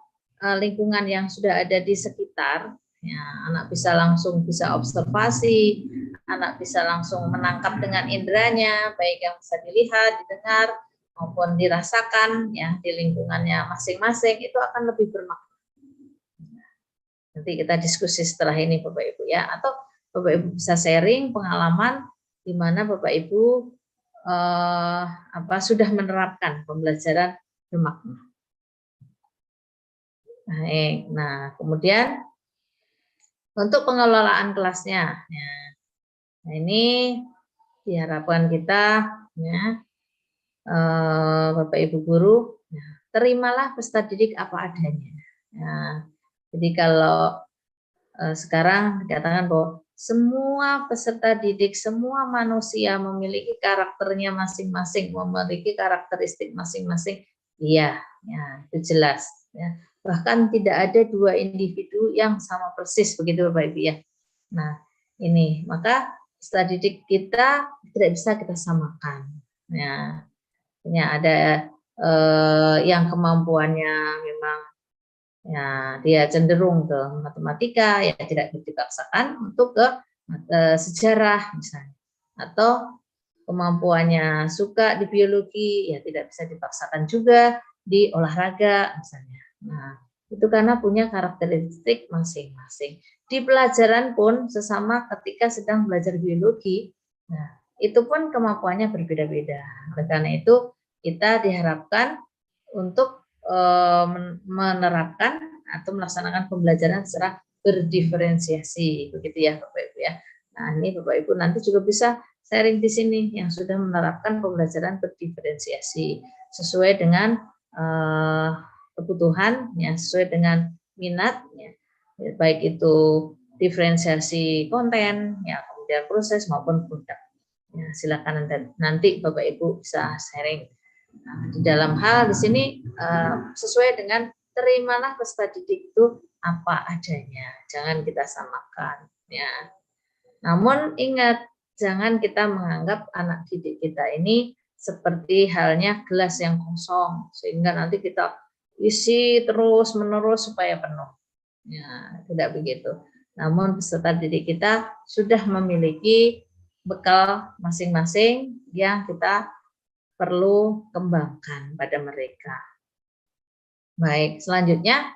lingkungan yang sudah ada di sekitar, ya, anak bisa langsung bisa observasi, anak bisa langsung menangkap dengan inderanya, baik yang bisa dilihat, didengar maupun dirasakan ya di lingkungannya masing-masing, itu akan lebih bermakna. Nanti kita diskusi setelah ini Bapak Ibu ya, atau Bapak Ibu bisa sharing pengalaman di mana Bapak Ibu sudah menerapkan pembelajaran bermakna. Baik, nah kemudian untuk pengelolaan kelasnya, ya, nah ini diharapkan kita, ya, Bapak Ibu guru, ya, terimalah peserta didik apa adanya. Ya, jadi kalau sekarang dikatakan bahwa semua peserta didik, semua manusia memiliki karakternya masing-masing, memiliki karakteristik masing-masing. Iya, ya, itu jelas. Ya. Bahkan tidak ada dua individu yang sama persis, begitu Bapak Ibu ya. Nah, ini maka peserta didik kita tidak bisa kita samakan. Ya, ini ada yang kemampuannya memang ya dia cenderung ke matematika, ya tidak dipaksakan untuk ke sejarah misalnya, atau kemampuannya suka di biologi, ya tidak bisa dipaksakan juga di olahraga misalnya. Nah, itu karena punya karakteristik masing-masing. Di pelajaran pun sesama ketika sedang belajar biologi, nah itu pun kemampuannya berbeda-beda. Oleh karena itu kita diharapkan untuk menerapkan atau melaksanakan pembelajaran secara berdiferensiasi, begitu ya Bapak Ibu ya. Nah ini Bapak Ibu nanti juga bisa sharing di sini yang sudah menerapkan pembelajaran berdiferensiasi sesuai dengan kebutuhan, ya, sesuai dengan minat, ya, baik itu diferensiasi konten, ya, kemudian proses maupun produk. Ya, silakan nanti Bapak Ibu bisa sharing. Nah, di dalam hal di sini sesuai dengan terimalah peserta didik itu apa adanya, jangan kita samakan. Ya. Namun ingat, jangan kita menganggap anak didik kita ini seperti halnya gelas yang kosong, sehingga nanti kita isi terus menerus supaya penuh. Ya, tidak begitu. Namun peserta didik kita sudah memiliki bekal masing-masing yang kita perlu kembangkan pada mereka. Baik, selanjutnya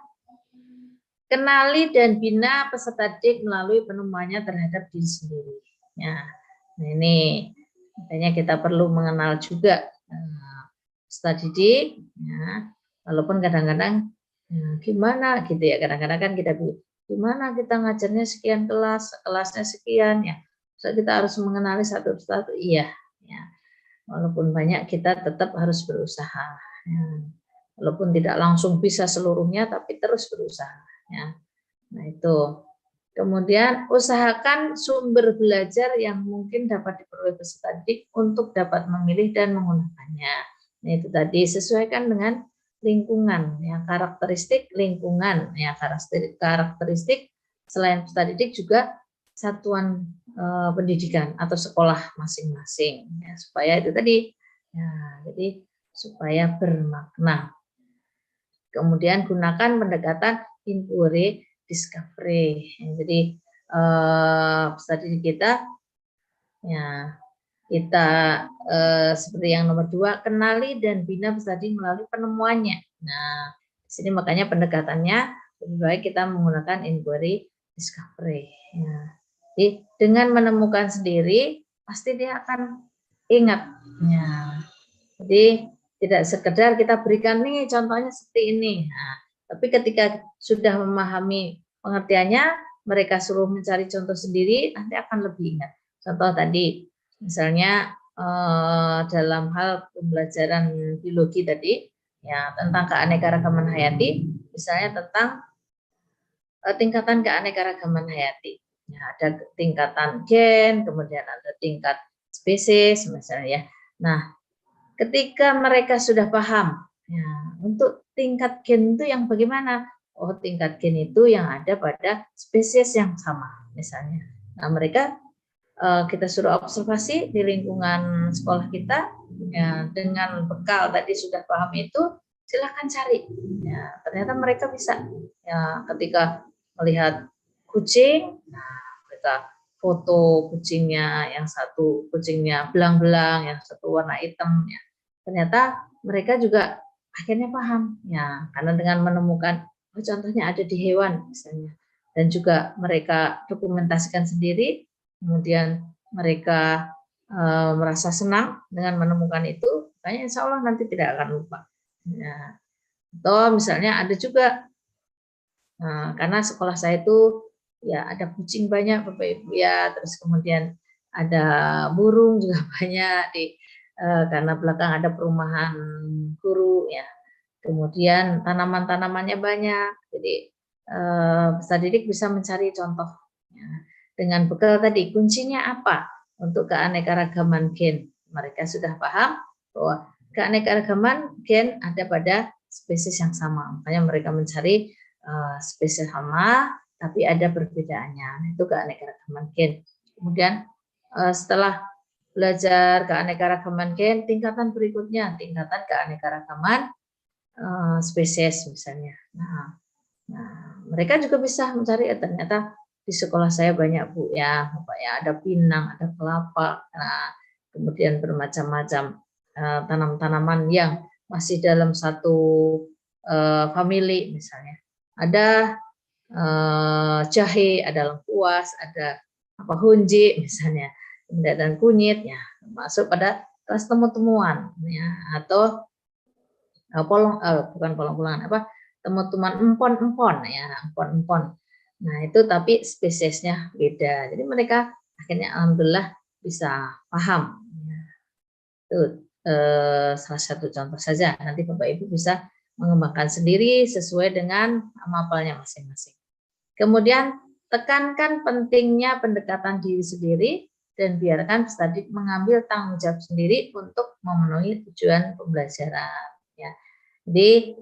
kenali dan bina peserta didik melalui penemuannya terhadap diri sendiri. Ya, nah ini makanya kita perlu mengenal juga peserta didik. Ya, walaupun kadang-kadang ya, gimana gitu ya, kadang-kadang kan kita gimana kita ngajarnya sekian kelas, kelasnya sekian ya, so kita harus mengenali satu-satu. Iya, ya. Walaupun banyak kita tetap harus berusaha. Ya. Walaupun tidak langsung bisa seluruhnya, tapi terus berusaha. Ya. Nah itu. Kemudian usahakan sumber belajar yang mungkin dapat diperoleh peserta didik untuk dapat memilih dan menggunakannya. Nah itu tadi sesuaikan dengan lingkungan, ya, karakteristik lingkungan, ya, karakteristik selain peserta didik juga satuan pendidikan atau sekolah masing-masing, ya, supaya itu tadi, ya, jadi supaya bermakna. Kemudian gunakan pendekatan inquiry discovery. Ya, jadi peserta didik kita, ya, kita seperti yang nomor 2, kenali dan bina peserta didik melalui penemuannya. Nah, di sini makanya pendekatannya lebih baik kita menggunakan inquiry discovery. Ya. Jadi dengan menemukan sendiri pasti dia akan ingat. Ya. Jadi tidak sekedar kita berikan nih contohnya seperti ini. Nah, tapi ketika sudah memahami pengertiannya, mereka suruh mencari contoh sendiri, nanti akan lebih ingat. Contoh tadi, misalnya dalam hal pembelajaran biologi tadi, ya, tentang keanekaragaman hayati, misalnya tentang tingkatan keanekaragaman hayati. Ya, ada tingkatan gen, kemudian ada tingkat spesies misalnya ya. Nah, ketika mereka sudah paham, ya, untuk tingkat gen itu yang bagaimana? Oh, tingkat gen itu yang ada pada spesies yang sama misalnya. Nah, mereka kita suruh observasi di lingkungan sekolah kita, ya, dengan bekal tadi sudah paham itu, silahkan cari. Ya, ternyata mereka bisa, ya, ketika melihat kucing, nah, mereka foto kucingnya, yang satu kucingnya belang-belang, yang satu warna hitam, ya. Ternyata mereka juga akhirnya paham, ya, karena dengan menemukan, oh, contohnya ada di hewan misalnya, dan juga mereka dokumentasikan sendiri, kemudian mereka merasa senang dengan menemukan itu, makanya insya Allah nanti tidak akan lupa. Ya. Atau misalnya ada juga, karena sekolah saya itu ya ada kucing banyak Bapak Ibu ya, terus kemudian ada burung juga banyak karena belakang ada perumahan guru ya. Kemudian tanaman-tanamannya banyak, jadi peserta didik bisa mencari contoh ya. Dengan bekal tadi kuncinya apa untuk keanekaragaman gen. Mereka sudah paham bahwa keanekaragaman gen ada pada spesies yang sama, makanya mereka mencari spesies sama tapi ada perbedaannya, itu keanekaragaman gen. Kemudian setelah belajar keanekaragaman gen, tingkatan berikutnya tingkatan keanekaragaman spesies misalnya. Nah, mereka juga bisa mencari, ternyata di sekolah saya banyak Bu ya, ada pinang, ada kelapa, nah, kemudian bermacam-macam tanam-tanaman yang masih dalam satu famili misalnya. Ada jahe, ada lengkuas, ada hunji misalnya, dan kunyit ya, masuk pada kelas temu-temuan ya, atau bukan polong-polongan, temu-temuan empon-empon ya, empon-empon. Nah, itu tapi spesiesnya beda. Jadi mereka akhirnya alhamdulillah bisa paham. Ya. Itu salah satu contoh saja. Nanti Bapak Ibu bisa mengembangkan sendiri sesuai dengan mapelnya masing-masing. Kemudian tekankan pentingnya pendekatan diri sendiri dan biarkan peserta didik mengambil tanggung jawab sendiri untuk memenuhi tujuan pembelajaran. Ya. Jadi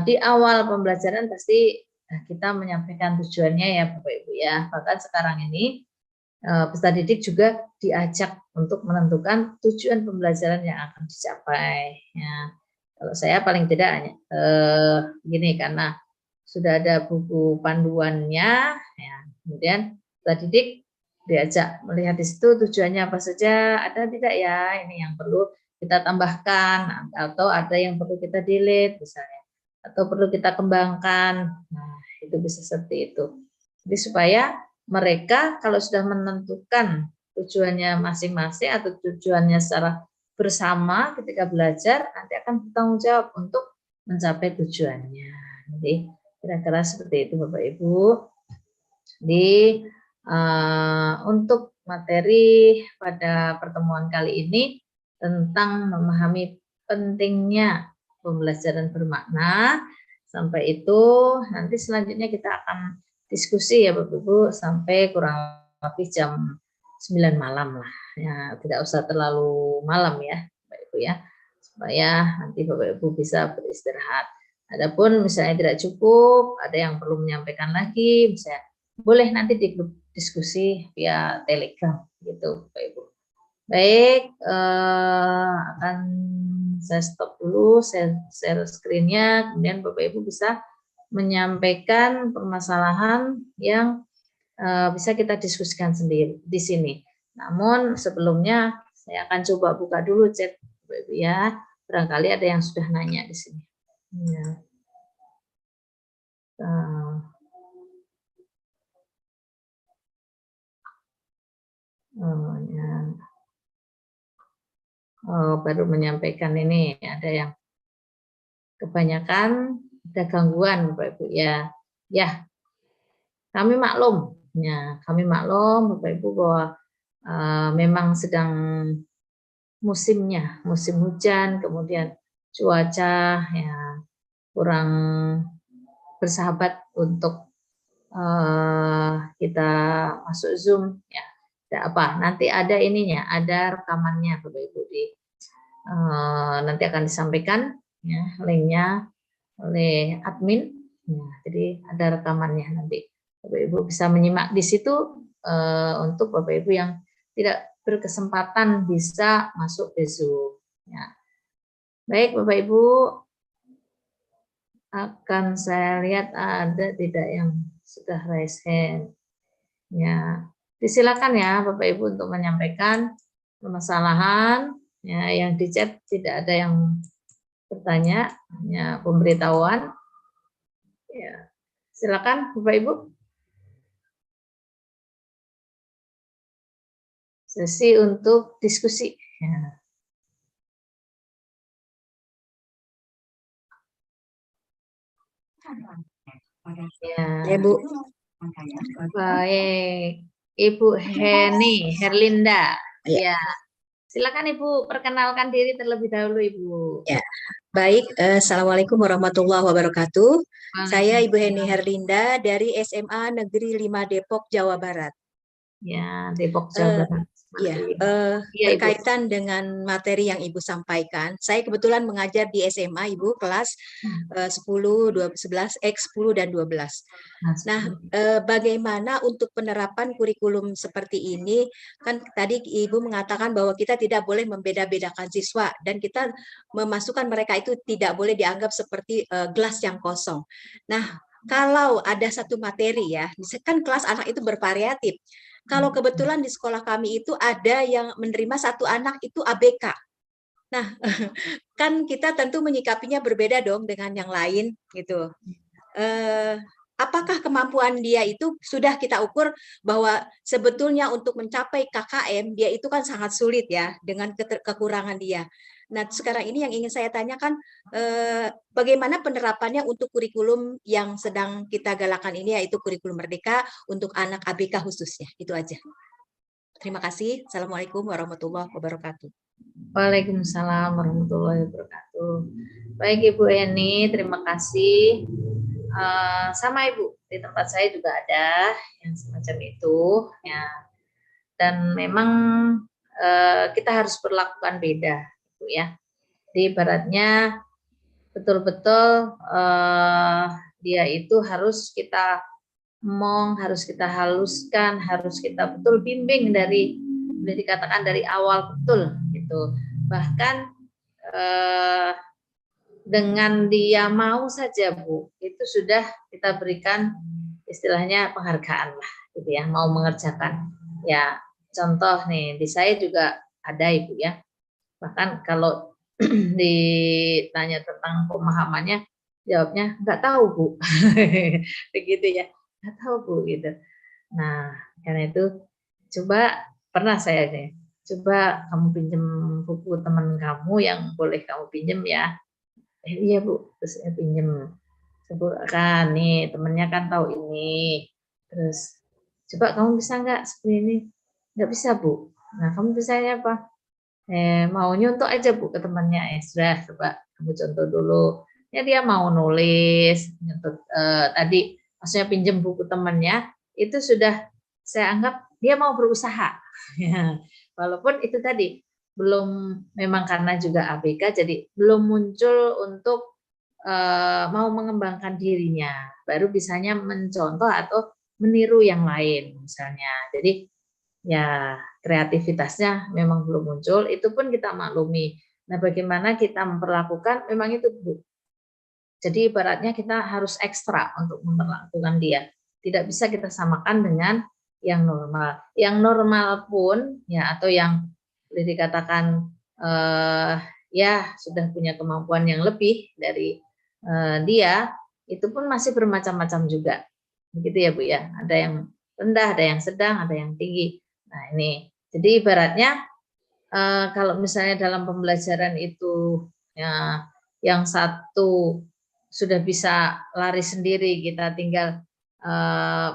di awal pembelajaran pasti kita menyampaikan tujuannya ya Bapak Ibu ya. Bahkan sekarang ini peserta didik juga diajak untuk menentukan tujuan pembelajaran yang akan dicapai. Ya. Kalau saya paling tidak gini, karena sudah ada buku panduannya, ya. Kemudian peserta didik diajak melihat di situ tujuannya apa saja, ada tidak ya ini yang perlu kita tambahkan, atau ada yang perlu kita delete misalnya, atau perlu kita kembangkan. Nah, itu bisa seperti itu. Jadi supaya mereka kalau sudah menentukan tujuannya masing-masing atau tujuannya secara bersama ketika belajar, nanti akan bertanggung jawab untuk mencapai tujuannya. Jadi kira-kira seperti itu Bapak Ibu. Jadi untuk materi pada pertemuan kali ini tentang memahami pentingnya pembelajaran bermakna, sampai itu nanti selanjutnya kita akan diskusi ya Bapak Ibu sampai kurang lebih jam 9 malam lah ya, tidak usah terlalu malam ya Bapak Ibu ya, supaya nanti Bapak Ibu bisa beristirahat. Adapun misalnya tidak cukup, ada yang perlu menyampaikan lagi, misalnya boleh nanti di grup diskusi via Telegram gitu Bapak Ibu. Baik, akan saya stop dulu, saya share screen-nya, kemudian Bapak Ibu bisa menyampaikan permasalahan yang bisa kita diskusikan sendiri di sini. Namun sebelumnya saya akan coba buka dulu chat Bapak Ibu ya, barangkali ada yang sudah nanya di sini. Ya. Ya. Baru menyampaikan ini, ada yang kebanyakan ada gangguan Bapak Ibu ya. Ya, kami maklum, ya, kami maklum Bapak Ibu bahwa memang sedang musimnya, musim hujan, kemudian cuaca ya kurang bersahabat untuk kita masuk Zoom ya. Tidak apa, nanti ada ininya, ada rekamannya Bapak Ibu nanti akan disampaikan ya linknya oleh admin. Ya, jadi ada rekamannya nanti Bapak Ibu bisa menyimak di situ untuk Bapak Ibu yang tidak berkesempatan bisa masuk ke Zoom. Ya. Baik Bapak Ibu, akan saya lihat ada tidak yang sudah raise hand. Ya, disilakan ya Bapak Ibu untuk menyampaikan permasalahan. Ya, yang di chat tidak ada yang bertanya, hanya pemberitahuan. Ya, silakan Bapak Ibu. Sesi untuk diskusi. Ya. Ya, Bu. Baik, Ibu Herlinda. Ya. Ya, silakan Ibu perkenalkan diri terlebih dahulu Ibu. Ya. Baik, Assalamualaikum warahmatullahi wabarakatuh. Saya Ibu Heni Herlinda dari SMA Negeri 5 Depok, Jawa Barat. Ya, Depok, Jawa Barat. Berkaitan dengan materi yang Ibu sampaikan, saya kebetulan mengajar di SMA Ibu kelas 10, 11, X10 dan 12. Nah, bagaimana untuk penerapan kurikulum seperti ini? Kan tadi Ibu mengatakan bahwa kita tidak boleh membeda-bedakan siswa dan kita memasukkan mereka itu tidak boleh dianggap seperti gelas yang kosong. Nah, kalau ada satu materi ya, kan kelas anak itu bervariatif. Kalau kebetulan di sekolah kami itu ada yang menerima satu anak itu ABK. Nah, kan kita tentu menyikapinya berbeda dong dengan yang lain gitu. Apakah kemampuan dia itu sudah kita ukur bahwa sebetulnya untuk mencapai KKM dia itu kan sangat sulit ya dengan kekurangan dia. Nah, sekarang ini yang ingin saya tanyakan, bagaimana penerapannya untuk kurikulum yang sedang kita galakan ini, yaitu kurikulum merdeka untuk anak ABK khususnya. Itu aja. Terima kasih. Assalamualaikum warahmatullahi wabarakatuh. Waalaikumsalam warahmatullahi wabarakatuh. Baik Ibu Eni, terima kasih. Sama Ibu, di tempat saya juga ada yang semacam itu. Ya. Dan memang kita harus perlakukan beda. Ya, di ibaratnya betul-betul dia itu harus kita harus kita haluskan, harus kita betul bimbing dari boleh dikatakan dari awal betul gitu. Bahkan dengan dia mau saja Bu, itu sudah kita berikan istilahnya penghargaan lah gitu ya, mau mengerjakan. Ya, contoh nih di saya juga ada Ibu ya. Bahkan kalau ditanya tentang pemahamannya, jawabnya nggak tahu Bu, begitu ya, nggak tahu Bu gitu. Nah karena itu coba pernah saya nih, coba kamu pinjam buku teman kamu yang boleh kamu pinjam ya. Iya Bu, terus saya pinjam. Kan nih temennya kan tahu ini, terus coba kamu bisa nggak seperti ini? Nggak bisa Bu. Nah kamu bisanya apa? Mau nyontoh aja Bu ke temannya, sudah coba kamu contoh dulu. Ya dia mau nulis, nyontoh tadi maksudnya pinjam buku temannya, itu sudah saya anggap dia mau berusaha. Ya, walaupun itu tadi belum memang karena juga ABK jadi belum muncul untuk mau mengembangkan dirinya, baru bisanya mencontoh atau meniru yang lain misalnya. Jadi ya kreativitasnya memang belum muncul, itu pun kita maklumi. Nah, bagaimana kita memperlakukan memang itu Bu. Jadi ibaratnya kita harus ekstra untuk memperlakukan dia. Tidak bisa kita samakan dengan yang normal. Yang normal pun ya atau yang boleh dikatakan ya sudah punya kemampuan yang lebih dari dia, itu pun masih bermacam-macam juga. Begitu ya Bu ya. Ada yang rendah, ada yang sedang, ada yang tinggi. Nah ini, jadi ibaratnya kalau misalnya dalam pembelajaran itu ya, yang satu sudah bisa lari sendiri, kita tinggal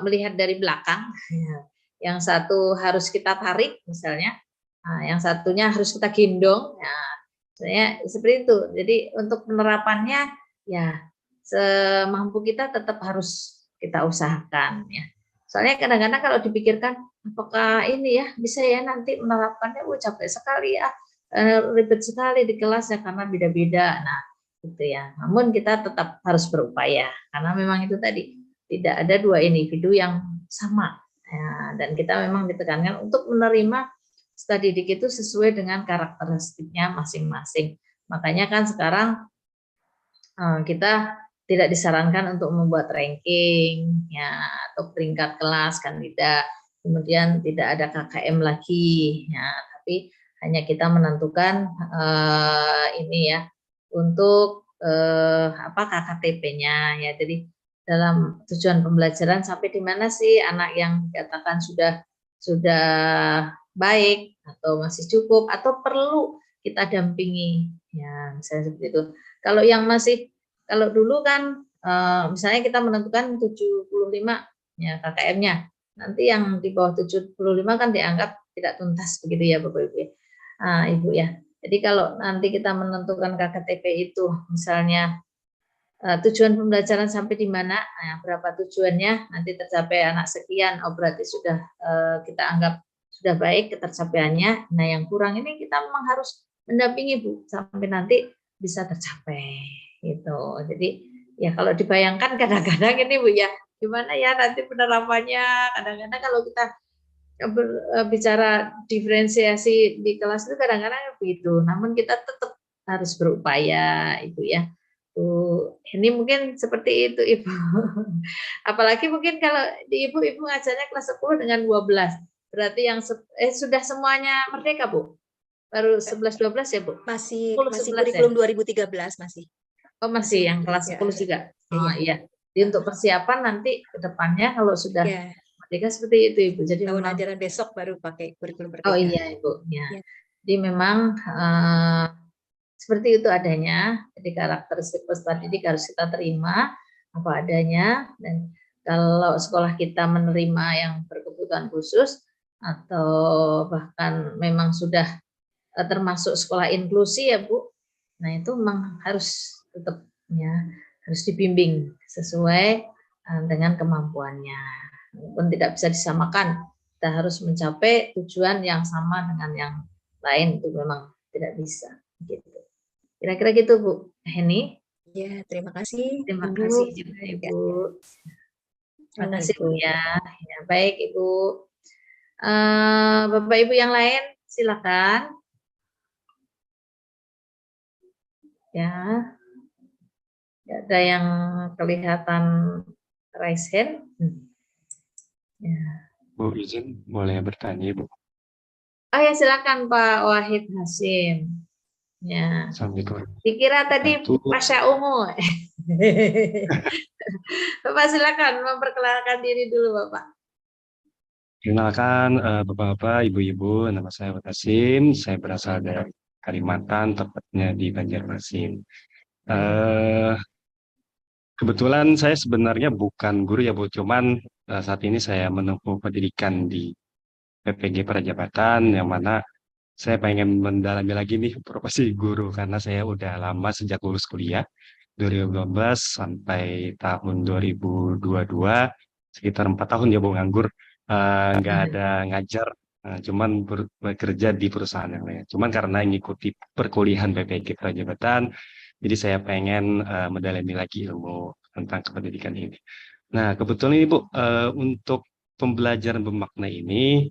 melihat dari belakang, ya. Yang satu harus kita tarik misalnya, nah, yang satunya harus kita gendong, ya, misalnya seperti itu. Jadi untuk penerapannya ya semampu kita tetap harus kita usahakan ya. Soalnya kadang-kadang kalau dipikirkan apakah ini ya bisa ya nanti menerapkannya, capek sekali ya, ribet sekali di kelas ya karena beda-beda. Nah, gitu ya. Namun kita tetap harus berupaya karena memang itu tadi tidak ada dua individu yang sama. Ya, dan kita memang ditekankan untuk menerima peserta didik itu sesuai dengan karakteristiknya masing-masing. Makanya kan sekarang kita tidak disarankan untuk membuat ranking ya atau peringkat kelas kan tidak. Kemudian tidak ada KKM lagi ya, tapi hanya kita menentukan ini ya untuk KKTP-nya ya. Jadi dalam tujuan pembelajaran sampai di mana sih anak yang dikatakan sudah baik atau masih cukup atau perlu kita dampingi ya, misalnya seperti itu. Kalau yang masih, kalau dulu kan misalnya kita menentukan 75 ya KKM-nya, nanti yang di bawah 75 kan dianggap tidak tuntas begitu ya Bapak Ibu. Ibu ya. Jadi kalau nanti kita menentukan KKTP itu misalnya tujuan pembelajaran sampai di mana, berapa tujuannya, nanti tercapai anak sekian, berarti sudah kita anggap sudah baik ketercapaiannya. Nah yang kurang ini kita memang harus mendampingi Bu sampai nanti bisa tercapai gitu. Jadi ya kalau dibayangkan kadang-kadang ini Bu ya, gimana ya nanti penerapannya, kadang-kadang kalau kita bicara diferensiasi di kelas itu kadang-kadang begitu, namun kita tetap harus berupaya Ibu ya. Ini mungkin seperti itu Ibu. Apalagi mungkin kalau di Ibu ngajarnya kelas 10 dengan 12. Berarti yang sudah semuanya merdeka Bu? Baru 11-12 ya Bu? Masih 10, kurikulum ya? 2013 masih. Oh masih yang kelas 10 juga? Oh iya. Jadi untuk persiapan nanti ke depannya kalau sudah merdeka seperti itu Ibu. Jadi tahun memang, ajaran besok baru pakai kurikulum merdeka. Oh iya Ibu. Ya. Jadi memang seperti itu adanya, jadi karakteristik peserta didik harus kita terima apa adanya, dan kalau sekolah kita menerima yang berkebutuhan khusus atau bahkan memang sudah termasuk sekolah inklusi ya Bu, nah itu memang harus tetap ya harus dibimbing sesuai dengan kemampuannya, walaupun tidak bisa disamakan, kita harus mencapai tujuan yang sama dengan yang lain itu memang tidak bisa gitu. Kira-kira gitu Bu Heni. Ya, terima kasih. Terima kasih juga Ibu. Terima kasih Bu ya. Ya baik Ibu. Bapak Ibu yang lain silakan. Ya. Tidak ada yang kelihatan raise hand. Ya. Bu izin boleh bertanya Bu? Oh ya silakan Pak Wahid Hasim. Ya. Dikira tadi Pasha Ungu. Bapak silakan memperkenalkan diri dulu Bapak. Kenalkan Bapak-bapak, Ibu-ibu, nama saya Wahid Hasim. Saya berasal dari Kalimantan, tepatnya di Banjarmasin. Kebetulan saya sebenarnya bukan guru ya Bu, cuman saat ini saya menempuh pendidikan di PPG Prajabatan, yang mana saya pengen mendalami lagi nih profesi guru karena saya udah lama sejak lulus kuliah 2012 sampai tahun 2022, sekitar 4 tahun ya Bu nganggur, nggak ada ngajar, cuman bekerja di perusahaan yang lain. Cuman karena mengikuti perkuliahan PPG Prajabatan, jadi saya pengen mendalami lagi ilmu tentang kependidikan ini. Nah kebetulan Ibu, untuk pembelajaran bermakna ini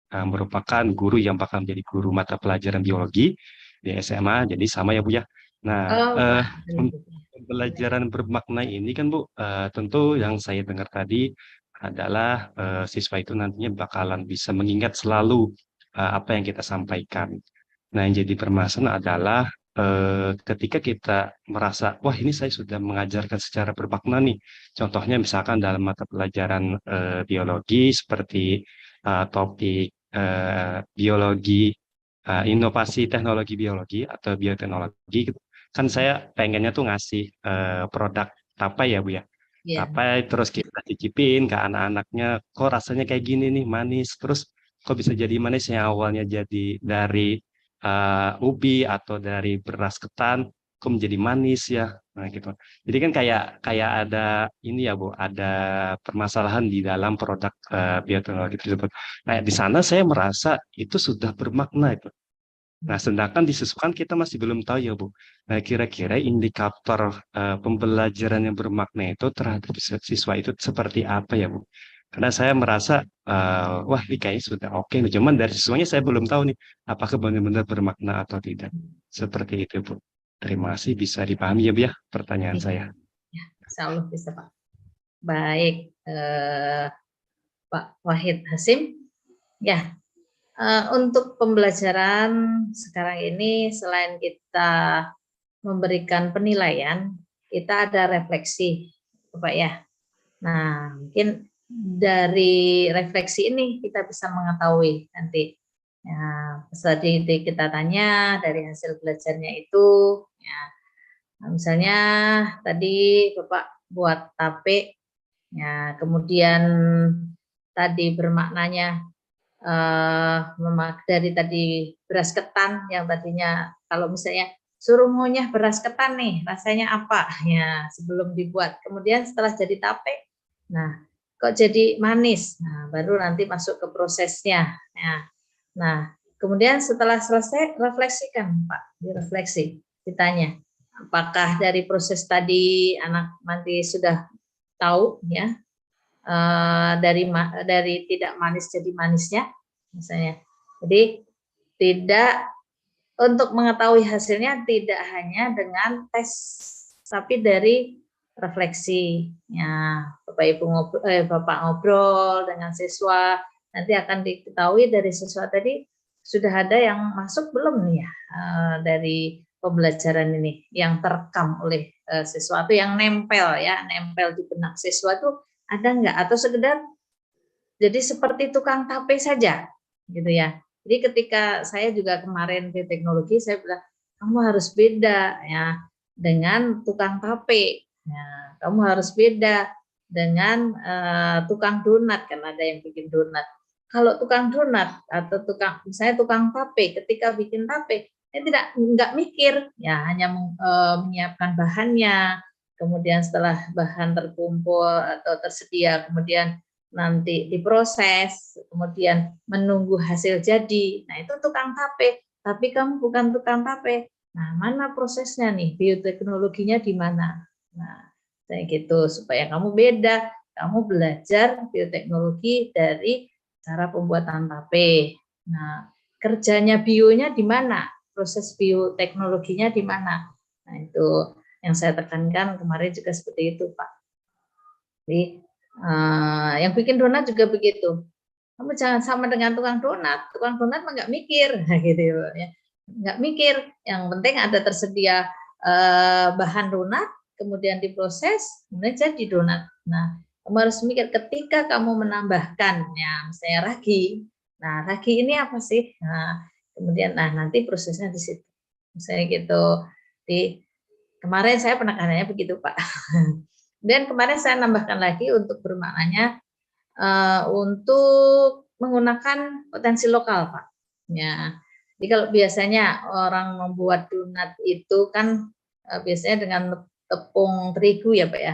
merupakan guru yang bakal menjadi guru mata pelajaran biologi di SMA, jadi sama ya Bu ya. Nah, pembelajaran bermakna ini kan Bu, tentu yang saya dengar tadi adalah siswa itu nantinya bakalan bisa mengingat selalu apa yang kita sampaikan. Nah, yang jadi permasalahan adalah ketika kita merasa, wah ini saya sudah mengajarkan secara bermakna nih. Contohnya misalkan dalam mata pelajaran biologi seperti topik biologi, inovasi teknologi biologi atau bioteknologi, kan saya pengennya tuh ngasih produk tapai ya Bu ya, tapai terus kita cicipin ke anak-anaknya, kok rasanya kayak gini nih manis, terus kok bisa jadi manis yang awalnya jadi dari ubi atau dari beras ketan, kok menjadi manis ya. Nah gitu. Jadi kan kayak ada ini ya Bu, ada permasalahan di dalam produk bioteknologi tersebut. Nah di sana saya merasa itu sudah bermakna itu. Nah, sedangkan di siswa kan kita masih belum tahu ya, Bu. Nah, kira-kira indikator pembelajaran yang bermakna itu terhadap siswa itu seperti apa ya, Bu? Karena saya merasa, wah ini kayaknya sudah oke nih. Cuman dari siswanya saya belum tahu nih, apakah benar-benar bermakna atau tidak. Seperti itu, Bu. Terima kasih, bisa dipahami ya, Bu ya, pertanyaan saya. Ya, insya Allah bisa, Pak. Baik, Pak Wahid Hasim. Ya, untuk pembelajaran sekarang ini selain kita memberikan penilaian, kita ada refleksi, Bapak ya. Nah, mungkin dari refleksi ini kita bisa mengetahui nanti. Ya, tadi kita tanya dari hasil belajarnya itu, ya, misalnya tadi Bapak buat tape, ya, kemudian tadi bermaknanya dari tadi beras ketan yang tadinya kalau misalnya suruh ngunyah beras ketan nih rasanya apa ya sebelum dibuat, kemudian setelah jadi tape, nah kok jadi manis, nah baru nanti masuk ke prosesnya ya. Nah kemudian setelah selesai refleksikan Pak, direfleksi, ditanya apakah dari proses tadi anak nanti sudah tahu ya, dari tidak manis jadi manisnya misalnya. Jadi tidak, untuk mengetahui hasilnya tidak hanya dengan tes tapi dari refleksi ya, Bapak ngobrol dengan siswa, nanti akan diketahui dari siswa tadi sudah ada yang masuk belum nih ya, dari pembelajaran ini yang terekam oleh siswa itu yang nempel ya, nempel di benak siswa itu ada enggak, atau sekedar jadi seperti tukang tape saja gitu ya. Jadi ketika saya juga kemarin di teknologi saya bilang kamu harus beda ya dengan tukang tape ya, kamu harus beda dengan tukang donat, kan ada yang bikin donat. Kalau tukang donat atau misalnya tukang tape, ketika bikin tape dia nggak mikir ya, hanya menyiapkan bahannya, kemudian setelah bahan terkumpul atau tersedia, kemudian nanti diproses, kemudian menunggu hasil jadi. Nah, itu tukang tape, tapi kamu bukan tukang tape. Nah, mana prosesnya nih? Bioteknologinya di mana? Nah, kayak gitu supaya kamu beda. Kamu belajar bioteknologi dari cara pembuatan tape. Nah, kerjanya bionya di mana? Proses bioteknologinya di mana? Nah, itu yang saya tekankan kemarin juga seperti itu, Pak. Jadi yang bikin donat juga begitu. Kamu jangan sama dengan tukang donat. Tukang donat mah nggak mikir, gitu ya. Nggak mikir. Yang penting ada tersedia bahan donat, kemudian diproses, kemudian jadi donat. Nah, kamu harus mikir ketika kamu menambahkan, ya, misalnya ragi. Nah, ragi ini apa sih? Nah, kemudian nanti prosesnya di situ. Misalnya gitu. Kemarin saya penekanannya begitu, Pak. Dan kemarin saya nambahkan lagi untuk bermaknanya untuk menggunakan potensi lokal, Pak. Ya, jadi kalau biasanya orang membuat donat itu kan biasanya dengan tepung terigu ya, Pak ya,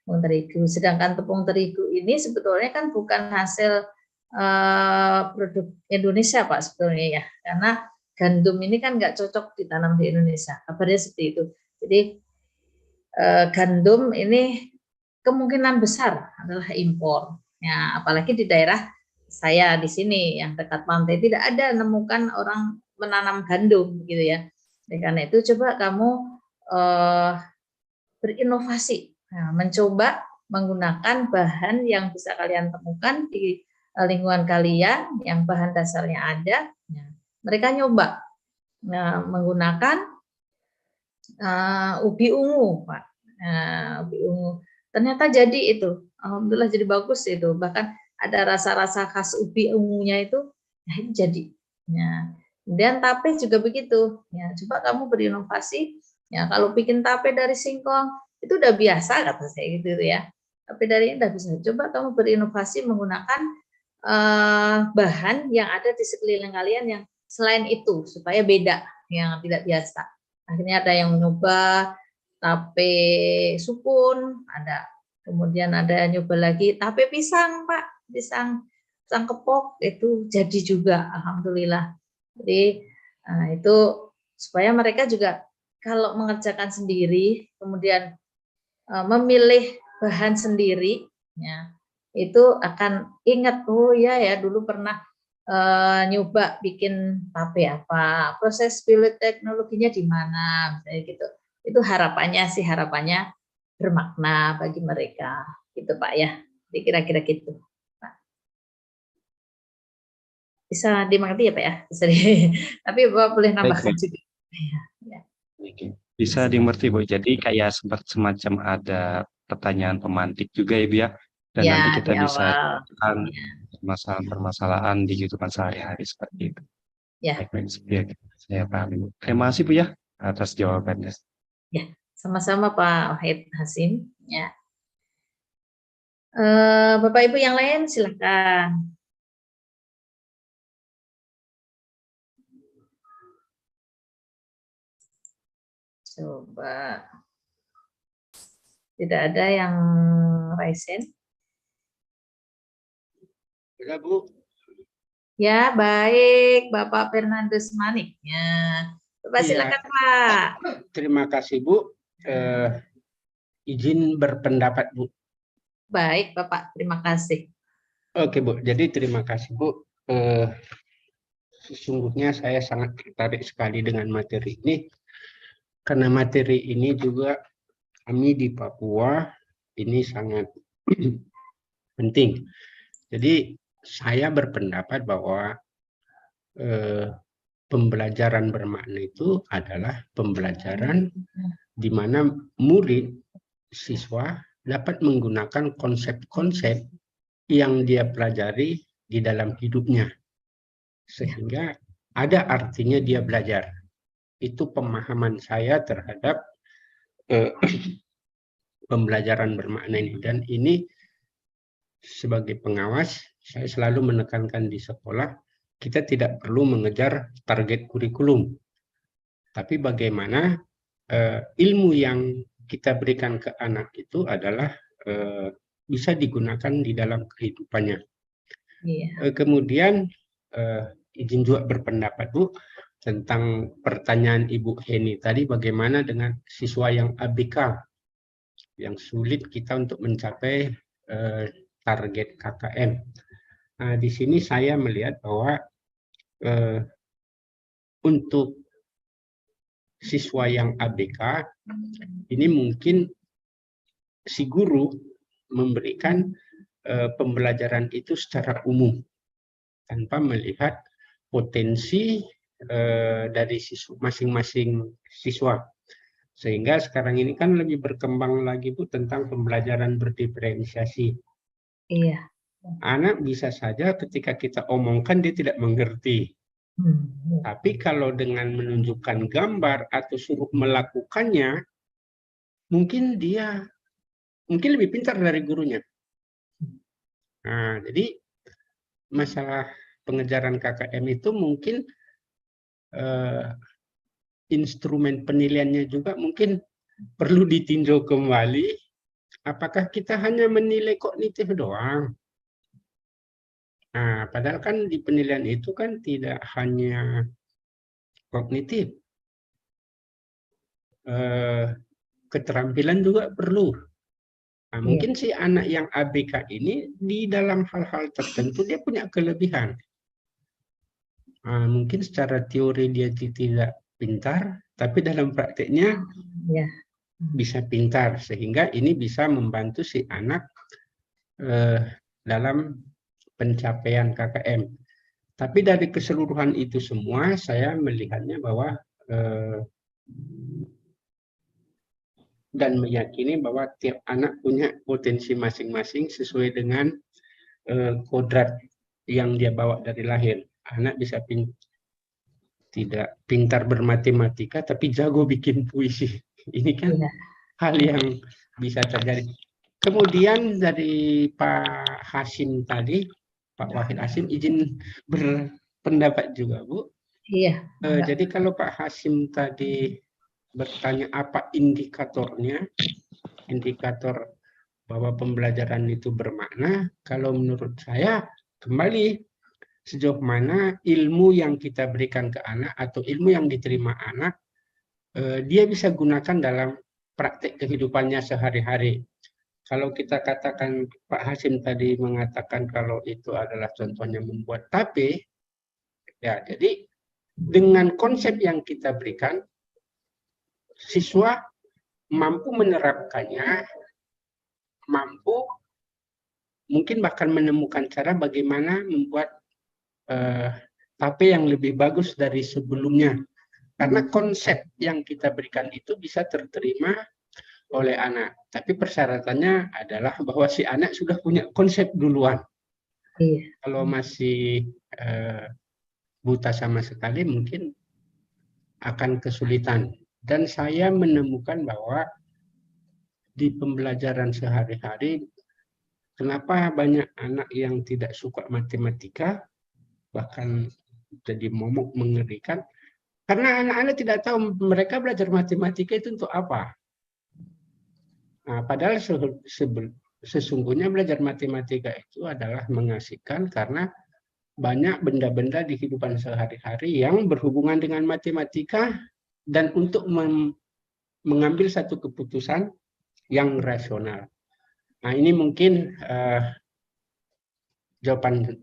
tepung terigu. Sedangkan tepung terigu ini sebetulnya kan bukan hasil produk Indonesia, Pak, sebetulnya ya, karena gandum ini kan nggak cocok ditanam di Indonesia. Kabarnya seperti itu. Jadi gandum ini kemungkinan besar adalah impor. Ya, apalagi di daerah saya di sini yang dekat pantai tidak ada nemukan orang menanam gandum gitu ya. Karena itu coba kamu berinovasi, mencoba menggunakan bahan yang bisa kalian temukan di lingkungan kalian yang bahan dasarnya ada. Mereka nyoba menggunakan ubi ungu, Pak. Ubi ungu. Ternyata jadi itu. Alhamdulillah jadi bagus itu. Bahkan ada rasa-rasa khas ubi ungunya itu, ya itu jadi. Ya. Kemudian tape juga begitu. Ya, coba kamu berinovasi. Ya, kalau bikin tape dari singkong itu udah biasa kata saya gitu ya. Tapi dari ini udah bisa. Coba kamu berinovasi menggunakan bahan yang ada di sekeliling kalian yang selain itu supaya beda, yang tidak biasa. Akhirnya ada yang nyoba tape sukun, ada. Kemudian ada yang nyoba lagi tape pisang, Pak. Pisang kepok itu jadi juga, alhamdulillah. Jadi itu supaya mereka juga kalau mengerjakan sendiri, kemudian memilih bahan sendiri, ya, itu akan ingat, oh ya dulu pernah nyoba bikin tape apa, proses pilot teknologinya di mana, misalnya gitu. Itu harapannya bermakna bagi mereka, gitu Pak ya. Jadi kira-kira gitu. Pak. Bisa dimengerti ya Pak ya? Bisa tapi Bapak boleh nambahkan juga. Ya. Bisa dimengerti Bu. Jadi kayak semacam ada pertanyaan pemantik juga ya Bu ya. Dan Ya, nanti kita di bisa awal. permasalahan-permasalahan di kehidupan sehari-hari seperti itu. Ya. Baik, saya paham Bu. Terima kasih Bu ya atas jawabannya. Ya, sama-sama Pak Wahid Hasim. Ya. Bapak Ibu yang lain silakan. Coba. Tidak ada yang raise hand. Ya, Bu. Ya, baik Bapak Fernandes Manik. Ya. Bapak silakan Pak. Terima kasih Bu. Izin berpendapat Bu. Baik Bapak, terima kasih. Oke Bu, jadi terima kasih Bu. Sesungguhnya saya sangat tertarik sekali dengan materi ini. Karena materi ini juga kami di Papua ini sangat penting. Jadi saya berpendapat bahwa pembelajaran bermakna itu adalah pembelajaran di mana murid, siswa dapat menggunakan konsep-konsep yang dia pelajari di dalam hidupnya. Sehingga ada artinya dia belajar. Itu pemahaman saya terhadap pembelajaran bermakna ini. Dan ini sebagai pengawas, saya selalu menekankan di sekolah, kita tidak perlu mengejar target kurikulum. Tapi bagaimana ilmu yang kita berikan ke anak itu adalah bisa digunakan di dalam kehidupannya. Kemudian izin juga berpendapat Bu tentang pertanyaan Ibu Heni tadi, bagaimana dengan siswa yang ABK yang sulit kita untuk mencapai target KKM. Nah, di sini saya melihat bahwa untuk siswa yang ABK ini mungkin si guru memberikan pembelajaran itu secara umum tanpa melihat potensi dari masing-masing siswa. Sehingga sekarang ini kan lebih berkembang lagi Bu tentang pembelajaran berdiferensiasi. Iya. Anak bisa saja ketika kita omongkan dia tidak mengerti. Tapi kalau dengan menunjukkan gambar atau suruh melakukannya, mungkin dia lebih pintar dari gurunya. Nah, jadi masalah pengejaran KKM itu mungkin instrumen penilaiannya juga mungkin perlu ditinjau kembali. Apakah kita hanya menilai kognitif doang? Nah, padahal kan di penilaian itu kan tidak hanya kognitif. Keterampilan juga perlu. Nah, mungkin si anak yang ABK ini di dalam hal-hal tertentu dia punya kelebihan. Mungkin secara teori dia tidak pintar, tapi dalam prakteknya bisa pintar. Sehingga ini bisa membantu si anak dalam pencapaian KKM. Tapi dari keseluruhan itu semua, saya melihatnya bahwa dan meyakini bahwa tiap anak punya potensi masing-masing sesuai dengan kodrat yang dia bawa dari lahir. Anak bisa tidak pintar bermatematika, tapi jago bikin puisi. Ini kan hal yang bisa terjadi. Kemudian dari Pak Hasim tadi, Pak Wahid Hasim, izin berpendapat juga Bu. Iya. Jadi kalau Pak Hasim tadi bertanya apa indikatornya, indikator bahwa pembelajaran itu bermakna, kalau menurut saya kembali sejauh mana ilmu yang kita berikan ke anak atau ilmu yang diterima anak, dia bisa gunakan dalam praktek kehidupannya sehari-hari. Kalau kita katakan, Pak Hasim tadi mengatakan kalau itu adalah contohnya membuat tape, ya jadi dengan konsep yang kita berikan, siswa mampu menerapkannya, mampu mungkin bahkan menemukan cara bagaimana membuat tape yang lebih bagus dari sebelumnya. Karena konsep yang kita berikan itu bisa terterima oleh anak. Tapi persyaratannya adalah bahwa si anak sudah punya konsep duluan. Iya. Kalau masih buta sama sekali mungkin akan kesulitan. Dan saya menemukan bahwa di pembelajaran sehari-hari, kenapa banyak anak yang tidak suka matematika, bahkan jadi momok mengerikan, karena anak-anak tidak tahu mereka belajar matematika itu untuk apa. Nah, padahal sesungguhnya belajar matematika itu adalah mengasihkan karena banyak benda-benda di kehidupan sehari-hari yang berhubungan dengan matematika dan untuk mengambil satu keputusan yang rasional. Nah, ini mungkin jawaban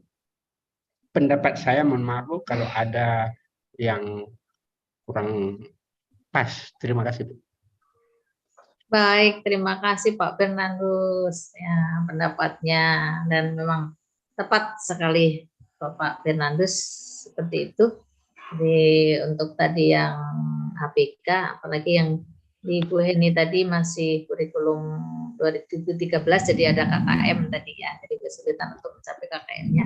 pendapat saya, mohon maaf Bu, kalau ada yang kurang pas. Terima kasih Bu. Baik, terima kasih Pak Fernandus ya pendapatnya, dan memang tepat sekali Bapak Fernandus seperti itu. Jadi untuk tadi yang HPK, apalagi yang di Bu Heni tadi masih kurikulum 2013, jadi ada KKM tadi ya, jadi kesulitan untuk mencapai KKM-nya.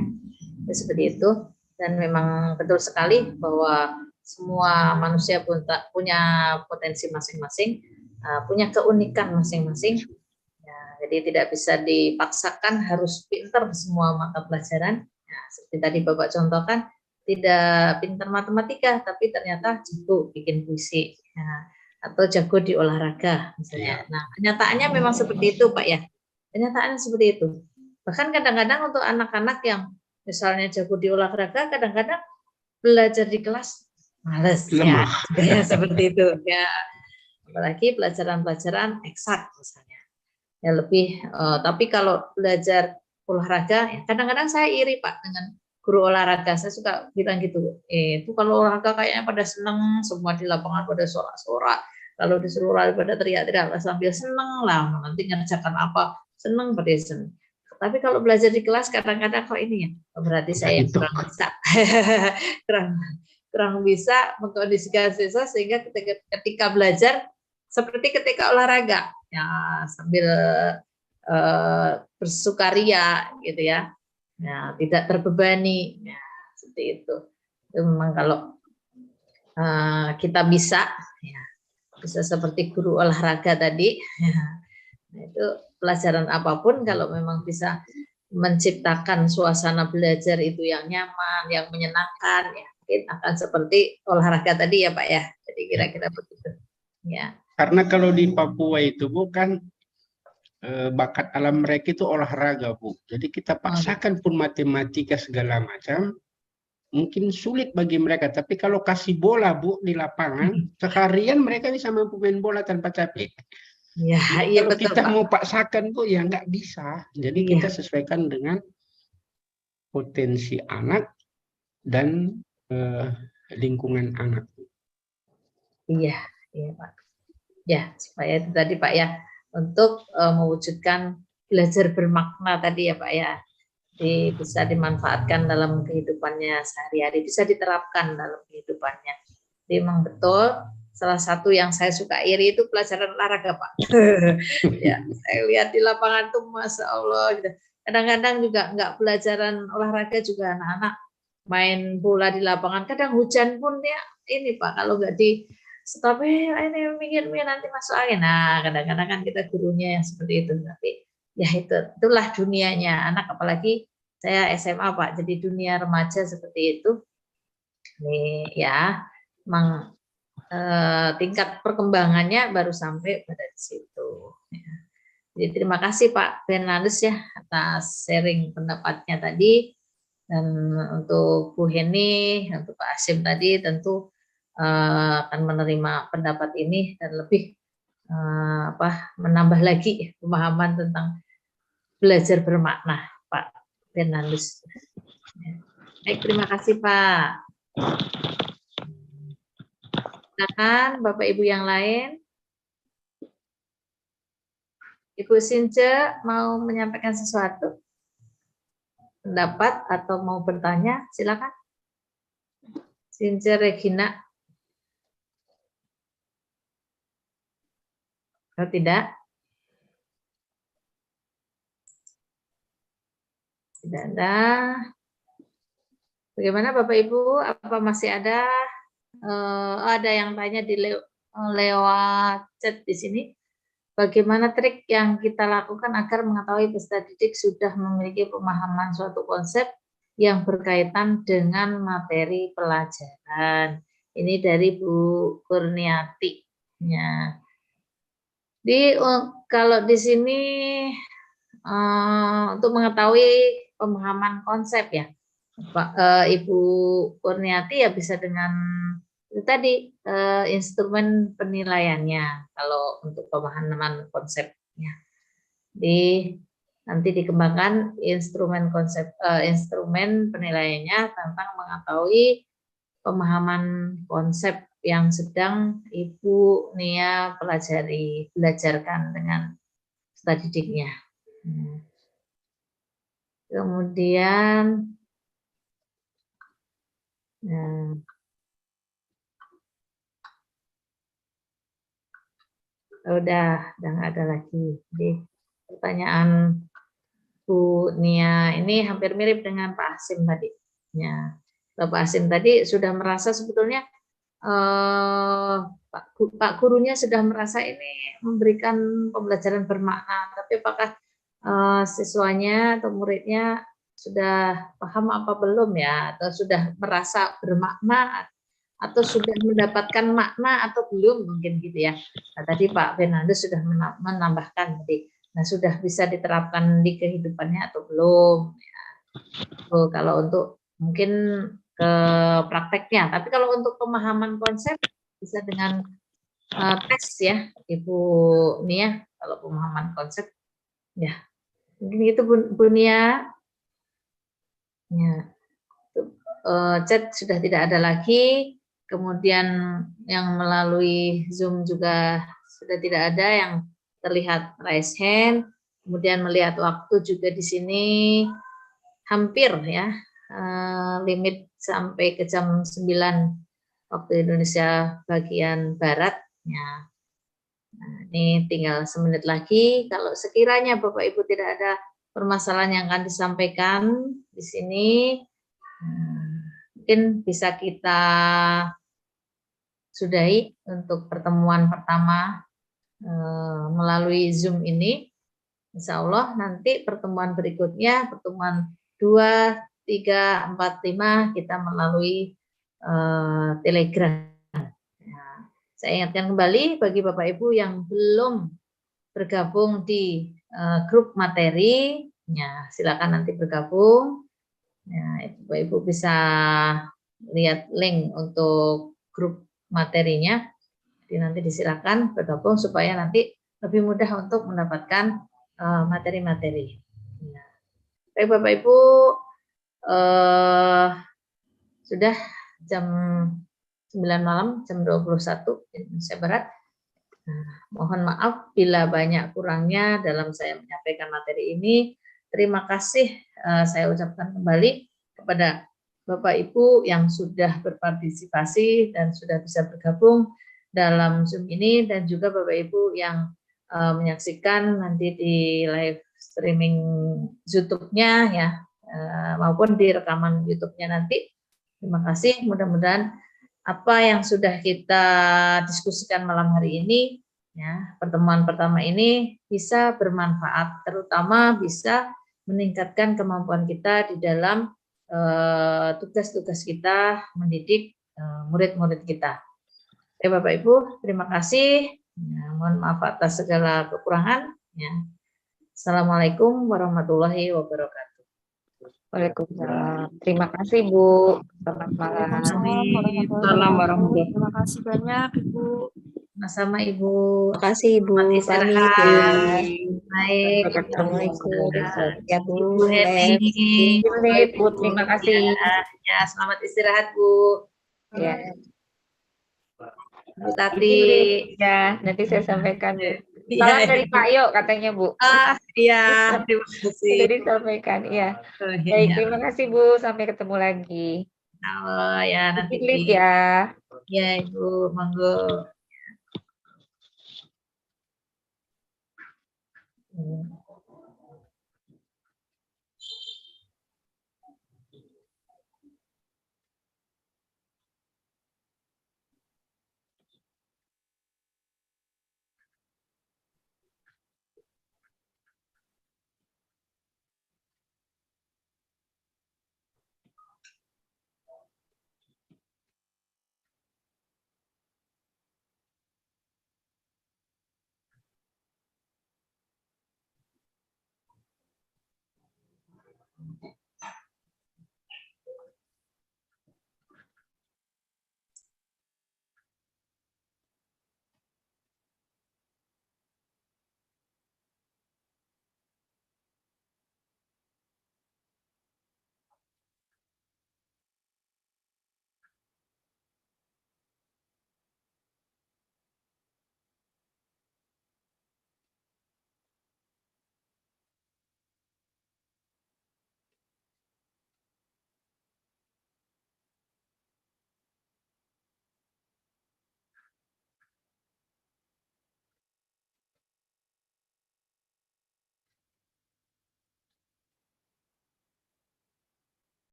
Seperti itu, dan memang betul sekali bahwa semua manusia punya potensi masing-masing, punya keunikan masing-masing. Ya, jadi tidak bisa dipaksakan harus pintar semua mata pelajaran. Ya, seperti tadi Bapak contohkan, tidak pintar matematika, tapi ternyata jago bikin puisi, ya, atau jago di olahraga misalnya. Nah, kenyataannya memang seperti itu Pak ya. Kenyataannya seperti itu. Bahkan kadang-kadang untuk anak-anak yang misalnya jago di olahraga, kadang-kadang belajar di kelas males ya, seperti itu ya. Apalagi pelajaran-pelajaran eksak misalnya ya lebih tapi kalau belajar olahraga ya, kadang-kadang saya iri Pak dengan guru olahraga. Saya suka bilang gitu, itu kalau olahraga kayaknya pada seneng semua di lapangan, pada sorak-sorak, kalau disuruh lari pada teriak-teriak sambil seneng lah, nanti ngerjakan apa seneng pada seneng. Tapi kalau belajar di kelas kadang-kadang kok ini ya, berarti saya yang kurang bisa kurang bisa mengkondisikan siswa sehingga ketika belajar seperti ketika olahraga ya, sambil bersukaria gitu ya, ya tidak terbebani ya, seperti itu. Itu memang kalau kita bisa ya, bisa seperti guru olahraga tadi ya, itu pelajaran apapun kalau memang bisa menciptakan suasana belajar itu yang nyaman, yang menyenangkan ya, mungkin akan seperti olahraga tadi ya Pak ya. Jadi kira-kira begitu ya. Karena kalau di Papua itu bukan bakat alam mereka itu olahraga Bu. Jadi kita paksakan pun matematika segala macam, mungkin sulit bagi mereka. Tapi kalau kasih bola Bu di lapangan, seharian mereka bisa mampu main bola tanpa capek. Ya, iya kalau betul, kita Pak. mau paksakan Bu ya nggak bisa. Jadi kita sesuaikan dengan potensi anak dan lingkungan anak. Iya, iya Pak. Ya, supaya itu tadi Pak ya, untuk mewujudkan belajar bermakna tadi ya Pak ya, bisa dimanfaatkan dalam kehidupannya sehari-hari, bisa diterapkan dalam kehidupannya. Jadi memang betul, salah satu yang saya suka iri itu pelajaran olahraga Pak. Ya, saya lihat di lapangan tuh Masya Allah gitu. Kadang-kadang juga nggak pelajaran olahraga juga anak-anak main bola di lapangan, kadang hujan pun dia ini Pak, kalau nggak di stop ini minggir nanti masuk angin. Nah, kadang-kadang kan kita gurunya yang seperti itu, tapi ya itulah dunianya anak, apalagi saya SMA Pak, jadi dunia remaja seperti itu. Nih ya, memang tingkat perkembangannya baru sampai pada di situ. Ya. Jadi terima kasih Pak Fernandes ya atas sharing pendapatnya tadi, dan untuk Bu Heni, untuk Pak Asim tadi tentu akan menerima pendapat ini dan lebih menambah lagi pemahaman tentang belajar bermakna Pak Fernandes. Baik, terima kasih Pak. Silakan Bapak Ibu yang lain. Ibu Since mau menyampaikan sesuatu? Pendapat atau mau bertanya? Silakan. Since Regina. Kalau tidak? Tidak ada. Bagaimana Bapak Ibu? Apa masih ada? Ada yang tanya lewat chat di sini. Bagaimana trik yang kita lakukan agar mengetahui peserta didik sudah memiliki pemahaman suatu konsep yang berkaitan dengan materi pelajaran. Ini dari Bu Kurniati. Ya. Kalau di sini untuk mengetahui pemahaman konsep ya, Ibu Kurniati ya bisa dengan itu tadi instrumen penilaiannya kalau untuk pemahaman konsepnya. Nanti dikembangkan instrumen penilaiannya tentang mengetahui pemahaman konsep yang sedang Ibu Nia belajarkan dengan peserta didiknya. Kemudian udah nggak ada lagi. Jadi pertanyaan Bu Nia ini hampir mirip dengan Pak Asim tadi. Ya, Pak Asim tadi sudah merasa sebetulnya Pak gurunya sudah merasa ini memberikan pembelajaran bermakna, tapi apakah siswanya atau muridnya sudah paham apa belum ya, atau sudah merasa bermakna atau sudah mendapatkan makna atau belum, mungkin gitu ya. Nah, tadi Pak Fernandes sudah menambahkan tadi, nah sudah bisa diterapkan di kehidupannya atau belum ya. Kalau untuk mungkin ke prakteknya, tapi kalau untuk pemahaman konsep bisa dengan tes ya Ibu Nia. Kalau pemahaman konsep ya mungkin itu Bu Nia ya. Chat sudah tidak ada lagi. Kemudian yang melalui Zoom juga sudah tidak ada yang terlihat raise hand. Kemudian melihat waktu juga di sini hampir ya limit sampai ke jam 9 waktu Indonesia bagian barat. Ya. Nah, ini tinggal semenit lagi. Kalau sekiranya Bapak Ibu tidak ada permasalahan yang akan disampaikan di sini, mungkin bisa kita sudahi untuk pertemuan pertama melalui Zoom ini. Insya Allah nanti pertemuan berikutnya, pertemuan 2, 3, 4, 5 kita melalui Telegram. Nah, saya ingatkan kembali bagi Bapak Ibu yang belum bergabung di grup materi, ya silakan nanti bergabung. Ya, Bapak Ibu bisa lihat link untuk grup materinya. Jadi nanti disilakan bergabung supaya nanti lebih mudah untuk mendapatkan materi-materi. Nah, baik Bapak Ibu, sudah jam 9 malam, jam 21 Indonesia Barat. Nah, mohon maaf bila banyak kurangnya dalam saya menyampaikan materi ini. Terima kasih saya ucapkan kembali kepada Bapak Ibu yang sudah berpartisipasi dan sudah bisa bergabung dalam Zoom ini, dan juga Bapak Ibu yang menyaksikan nanti di live streaming YouTube-nya ya, maupun di rekaman YouTube-nya nanti. Terima kasih, mudah-mudahan apa yang sudah kita diskusikan malam hari ini, ya, pertemuan pertama ini bisa bermanfaat, terutama bisa meningkatkan kemampuan kita di dalam tugas-tugas kita mendidik murid-murid kita. Oke, Bapak Ibu, terima kasih. Ya, mohon maaf atas segala kekurangan. Ya. Assalamualaikum warahmatullahi wabarakatuh. Waalaikumsalam. Terima kasih Bu. Selamat malam. Waalaikumsalam warahmatullahi Terima kasih banyak Ibu. Sama-sama Ibu. Terima kasih Ibu. Selamat Pamit ya. istirahat. Baik. Assalamualaikum. Ya Bu. Ibu Hemi. Bu, terima kasih. Ya, selamat istirahat Bu. Ya. Bu Tati. Ya, nanti saya sampaikan. Iya, Salam iya. dari Pak Yo katanya Bu. Iya, terima kasih. Sudah disampaikan, iya. Oh, Baik, iya. terima kasih Bu. Sampai ketemu lagi. Oh, ya nanti Please ya. Ya Ibu, monggo.